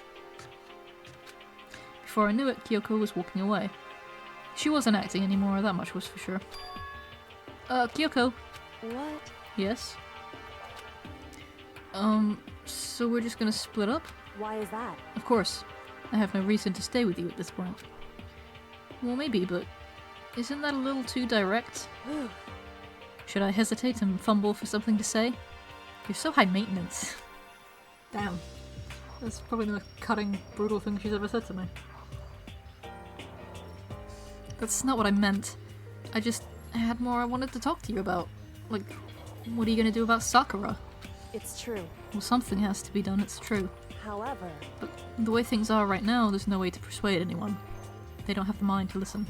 Before I knew it, Kyoko was walking away. She wasn't acting anymore, that much was for sure. Kyoko. What? Yes? So we're just gonna split up? Why is that? Of course. I have no reason to stay with you at this point. Well, maybe, but isn't that a little too direct? Should I hesitate and fumble for something to say? You're so high maintenance. Damn. That's probably the most cutting, brutal thing she's ever said to me. That's not what I meant. I had more I wanted to talk to you about. Like, what are you gonna do about Sakura? It's true. Well, something has to be done, it's true. However, But the way things are right now, there's no way to persuade anyone. They don't have the mind to listen.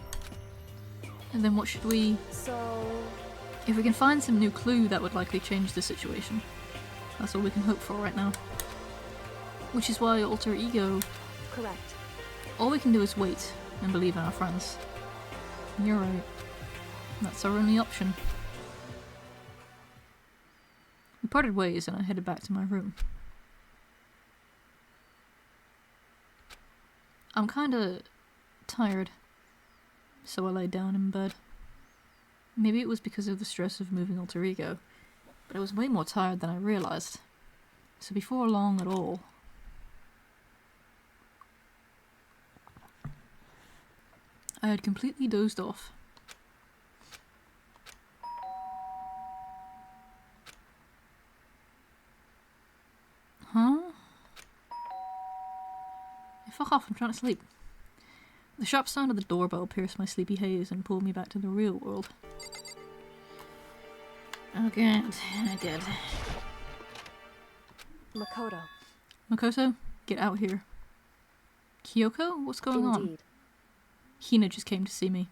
And then what should we... so... If we can find some new clue, that would likely change the situation. That's all we can hope for right now. Which is why Alter Ego... Correct. All we can do is wait and believe in our friends. You're right. That's our only option. We parted ways and I headed back to my room. I'm kinda tired, so I lay down in bed. Maybe it was because of the stress of moving Alter Ego, but I was way more tired than I realized. So before long at all, I had completely dozed off. Huh? Fuck off, I'm trying to sleep. The sharp sound of the doorbell pierced my sleepy haze and pulled me back to the real world. Oh god, oh god. Makoto. Makoto, get out here. Kyoko, what's going on? Indeed. Hina just came to see me,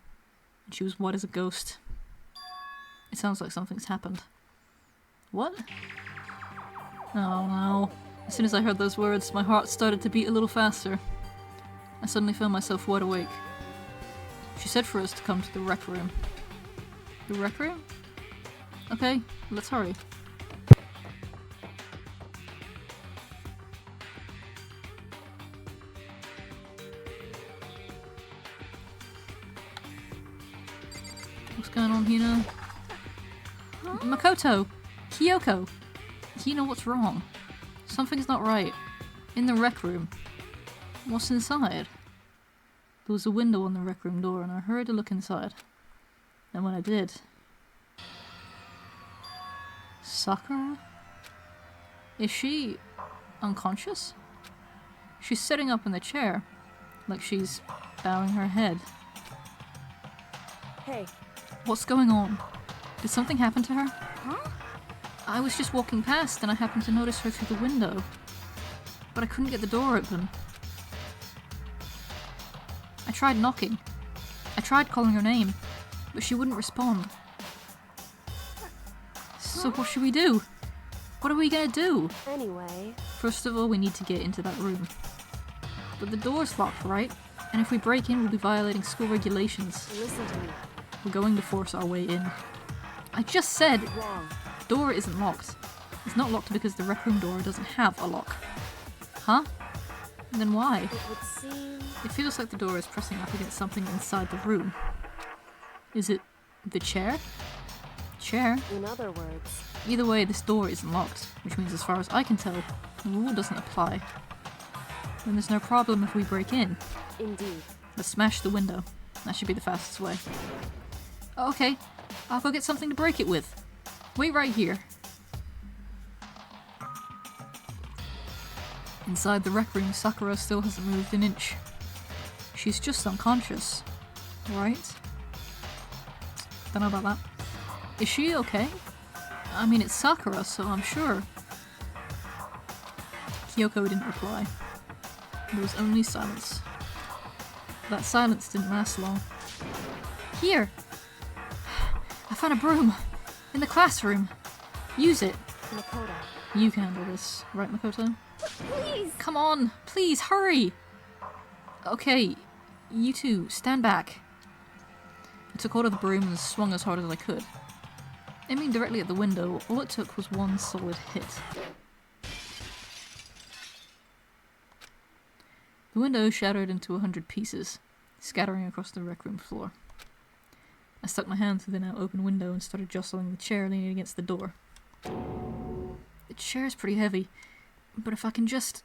and she was white as a ghost. It sounds like something's happened. What? Oh no. As soon as I heard those words, my heart started to beat a little faster. I suddenly found myself wide awake. She said for us to come to the rec room. The rec room? Okay, let's hurry. What's going on, Hina? Makoto! Kyoko! Hina, what's wrong? Something's not right. In the rec room. What's inside? There was a window on the rec room door and I hurried to look inside. And when I did... Sakura? Is she... unconscious? She's sitting up in the chair, like she's bowing her head. Hey. What's going on? Did something happen to her? Huh? I was just walking past and I happened to notice her through the window. But I couldn't get the door open. I tried knocking. I tried calling her name, but she wouldn't respond. So what should we do? What are we gonna do? Anyway. First of all, we need to get into that room. But the door's locked, right? And if we break in, we'll be violating school regulations. Listen to me. We're going to force our way in. I just said Wrong. the door isn't locked. It's not locked because the rec room door doesn't have a lock. Huh? Then why? It would seem... It feels like the door is pressing up against something inside the room. Is it the chair? Chair? In other words... Either way, this door isn't locked, which means as far as I can tell, the rule doesn't apply. Then there's no problem if we break in. Indeed. Let's smash the window. That should be the fastest way. Oh, okay, I'll go get something to break it with. Wait right here. Inside the rec room, Sakura still hasn't moved an inch. She's just unconscious, right? Don't know about that. Is she okay? I mean, it's Sakura, so I'm sure. Kyoko didn't reply. There was only silence. That silence didn't last long. Here! I found a broom! In the classroom! Use it! Makoto. You can handle this, right, Makoto? Please! Come on! Please, hurry! Okay, you two, stand back. I took hold of the broom and swung as hard as I could. Aiming directly at the window, all it took was one solid hit. The window shattered into 100 pieces, scattering across the rec room floor. I stuck my hand through the now open window and started jostling the chair leaning against the door. The chair is pretty heavy, but if I can just...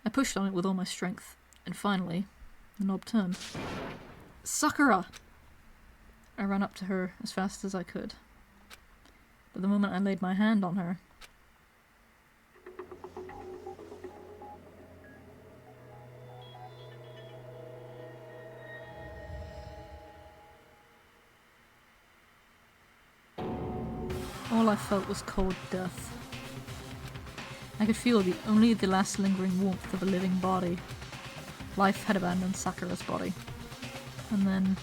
I pushed on it with all my strength, and finally, the knob turned. Sakura! I ran up to her as fast as I could. But the moment I laid my hand on her, all I felt was cold death. I could feel only the last lingering warmth of a living body. Life had abandoned Sakura's body. And then...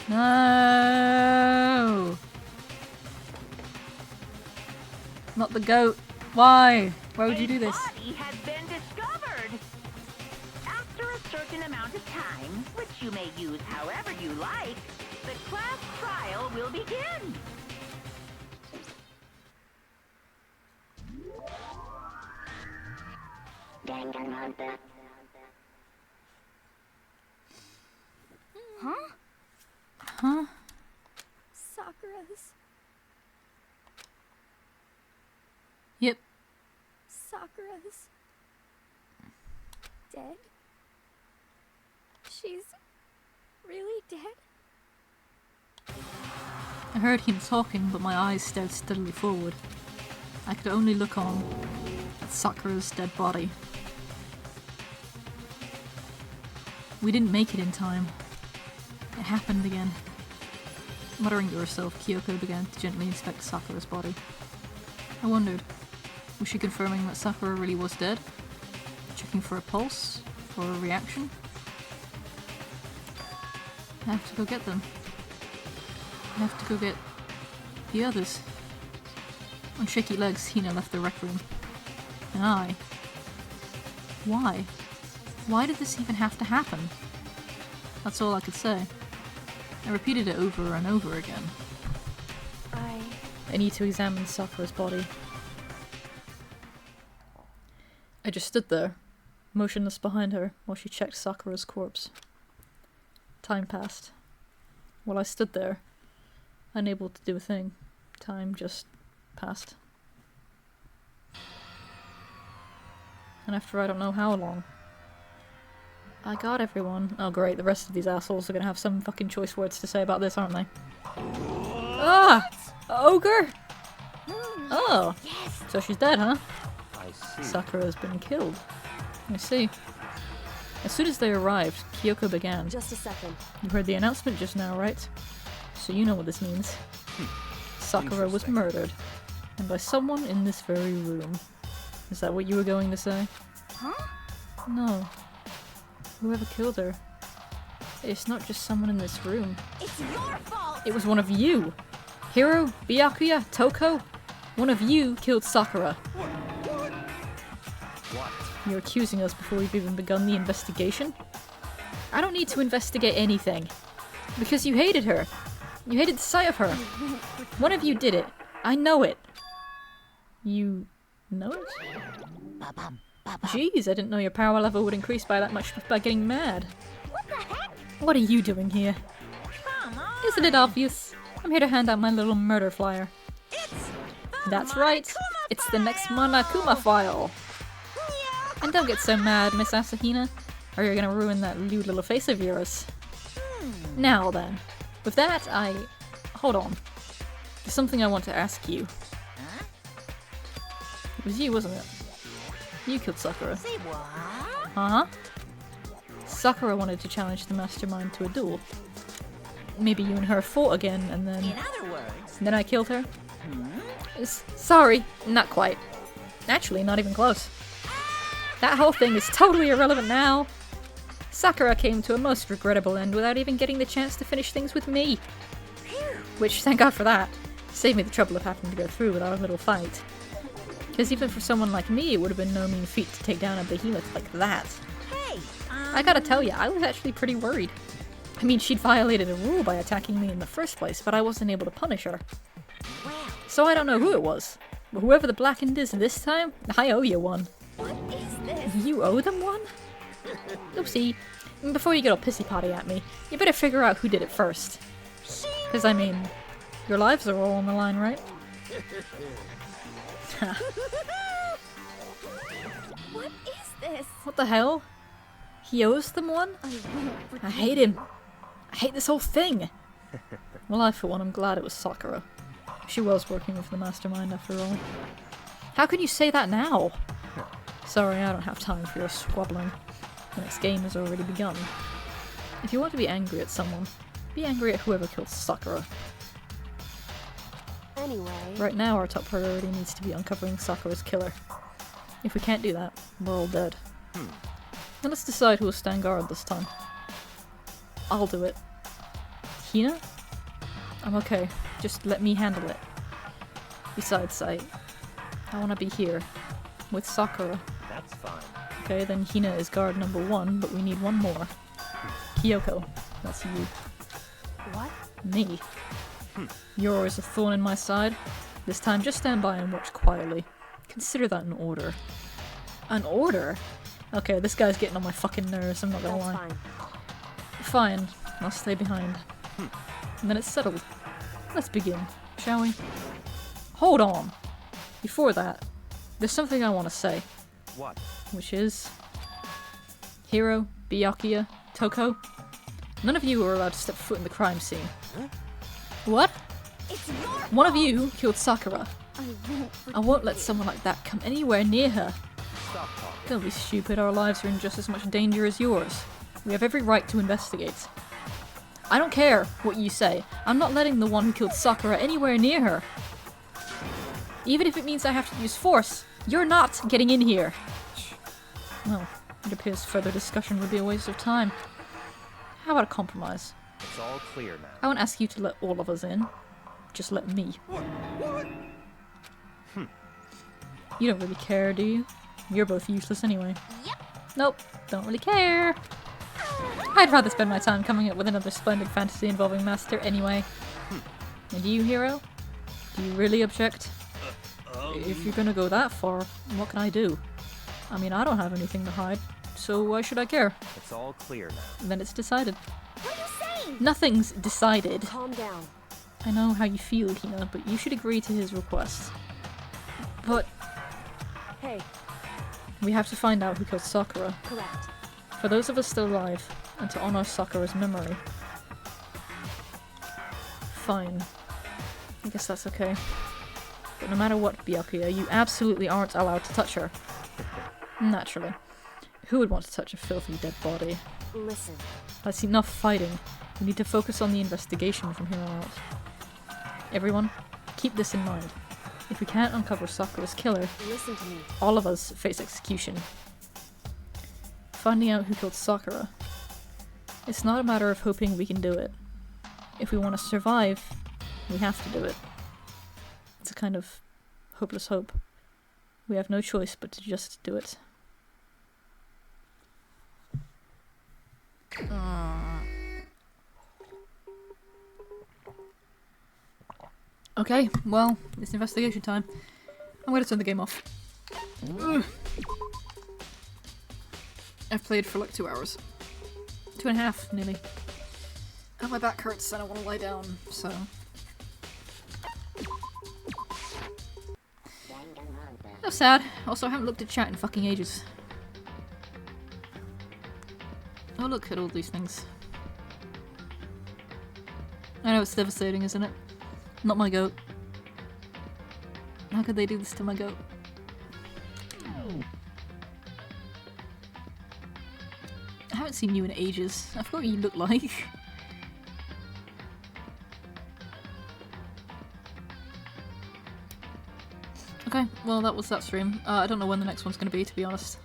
No! Not the goat. Why? Why would you do this? A body has been discovered. After a certain amount of time, which you may use however you like, the class trial will begin. Danganronpa. Huh? Huh? Sakura's... Yep. Sakura's... dead? She's... really dead? I heard him talking, but my eyes stared steadily forward. I could only look on at Sakura's dead body. We didn't make it in time. It happened again. Muttering to herself, Kyoko began to gently inspect Sakura's body. I wondered, was she confirming that Sakura really was dead? Checking for a pulse? For a reaction? I have to go get them. I have to go get the others. On shaky legs, Hina left the rec room. And I... Why? Why did this even have to happen? That's all I could say. I repeated it over and over again. I need to examine Sakura's body. I just stood there, motionless behind her, while she checked Sakura's corpse. Time passed. While I stood there, unable to do a thing, time just passed. And after I don't know how long, I got everyone. Oh great, the rest of these assholes are gonna have some fucking choice words to say about this, aren't they? Ah! Ogre! Oh! Yes! So she's dead, huh? I see. Sakura has been killed. I see. As soon as they arrived, Kyoko began. Just a second. You heard the announcement just now, right? So you know what this means. Sakura was Interesting. murdered. And by someone in this very room. Is that what you were going to say? Huh? No. Whoever killed her. It's not just someone in this room. It's your fault! It was one of you! Hiro, Byakuya, Toko. One of you killed Sakura. What? You're accusing us before we've even begun the investigation? I don't need to investigate anything. Because you hated her. You hated the sight of her. One of you did it. I know it. You know it? Jeez, I didn't know your power level would increase by that much by getting mad. What the heck? What are you doing here? Come on. Isn't it obvious? I'm here to hand out my little murder flyer. It's the That's right. Monokuma It's the next file. Monokuma file. Yeah. And don't get so mad, Miss Asahina, or you're gonna ruin that lewd little face of yours. Now then, with that, hold on. There's something I want to ask you. It was you, wasn't it? You killed Sakura. Say what? Uh-huh. Sakura wanted to challenge the mastermind to a duel. Maybe you and her fought again, and then... In other words, then I killed her? Sorry, not quite. Actually, not even close. That whole thing is totally irrelevant now. Sakura came to a most regrettable end without even getting the chance to finish things with me. Which, thank God for that, saved me the trouble of having to go through with our little fight. Because even for someone like me, it would have been no mean feat to take down a behemoth like that. hey, I gotta tell ya, I was actually pretty worried. I mean, she'd violated a rule by attacking me in the first place, but I wasn't able to punish her. well, So I don't know who it was. But whoever the blackened is this time, I owe you one. What is this? You owe them one? Oopsie. Before you get all pissy potty at me, you better figure out who did it first. Because, I mean, your lives are all on the line, right? What is this? What the hell? He owes them one? I won't forgive I hate him. I hate this whole thing. Well, I for one am glad it was Sakura. She was working with the mastermind after all. How can you say that now? Sorry, I don't have time for your squabbling. The next game has already begun. If you want to be angry at someone, be angry at whoever killed Sakura. Anyway, Right now, our top priority needs to be uncovering Sakura's killer. If we can't do that, we're all dead. Now let's decide who will stand guard this time. I'll do it. Hina? I'm okay. Just let me handle it. Besides, I want to be here. With Sakura. That's fine. Okay, then Hina is guard number 1, but we need one more. Kyoko. That's you. what? Me. You're always a thorn in my side. This time, just stand by and watch quietly. Consider that an order. An order? Okay, this guy's getting on my fucking nerves, I'm not gonna That's lie. fine. Fine, I'll stay behind. And then it's settled. Let's begin, shall we? Hold on! Before that, there's something I want to say, What? which is... Hiro, Byakuya, Toko, none of you are allowed to step foot in the crime scene. What? It's your One of you killed Sakura. I won't forgive I won't let you. someone like that come anywhere near her. Stop talking. Don't be stupid, our lives are in just as much danger as yours. We have every right to investigate. I don't care what you say. I'm not letting the one who killed Sakura anywhere near her. Even if it means I have to use force, you're not getting in here. Well, it appears further discussion would be a waste of time. How about a compromise? It's all clear now. I won't ask you to let all of us in. Just let me. What? You don't really care, do you? You're both useless anyway. Yep. Nope, don't really care. I'd rather spend my time coming up with another splendid fantasy involving Master anyway. And you, Hero? Do you really object? If you're gonna go that far, what can I do? I mean, I don't have anything to hide, so why should I care? It's all clear now. Then it's decided. What are you saying? Nothing's decided. Calm down. I know how you feel, Hina, but you should agree to his request. But Hey, we have to find out who killed Sakura. correct. For those of us still alive, and to honor Sakura's memory. Fine. I guess that's okay. But no matter what, Byakuya, you absolutely aren't allowed to touch her. Naturally. Who would want to touch a filthy dead body? Listen, That's enough fighting. We need to focus on the investigation from here on out. Everyone, keep this in mind. If we can't uncover Sakura's killer, listen to me. all of us face execution. Finding out who killed Sakura. It's not a matter of hoping we can do it. If we want to survive, we have to do it. It's a kind of hopeless hope. We have no choice but to just do it. Okay, well, it's investigation time. I'm gonna turn the game off. Ugh. I've played for like 2 hours. 2.5, nearly. And my back hurts and I want to lie down, so... That's sad. Also, I haven't looked at chat in fucking ages. Oh, look at all these things. I know it's devastating, isn't it? Not my goat. How could they do this to my goat? I haven't seen you in ages. I forgot what you look like. Okay, well that was that stream. I don't know when the next one's gonna be, to be honest.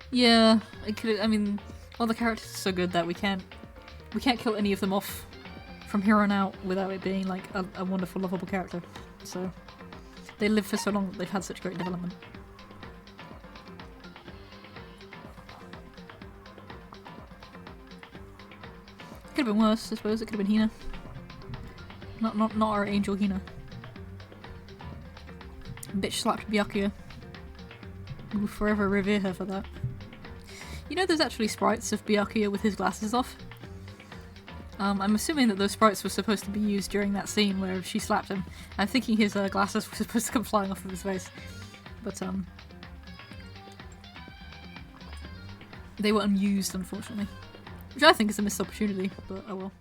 Yeah, it could. I mean, all the characters are so good that we can't kill any of them off from here on out without it being like a wonderful, lovable character. So they live for so long that they've had such great development. Could have been worse, I suppose. It could have been Hina. Not our angel Hina. Bitch slapped Byakuya. We'll forever revere her for that. You know there's actually sprites of Byakuya with his glasses off? I'm assuming that those sprites were supposed to be used during that scene where she slapped him. I'm thinking his glasses were supposed to come flying off of his face. But, they were unused, unfortunately. Which I think is a missed opportunity, but oh well.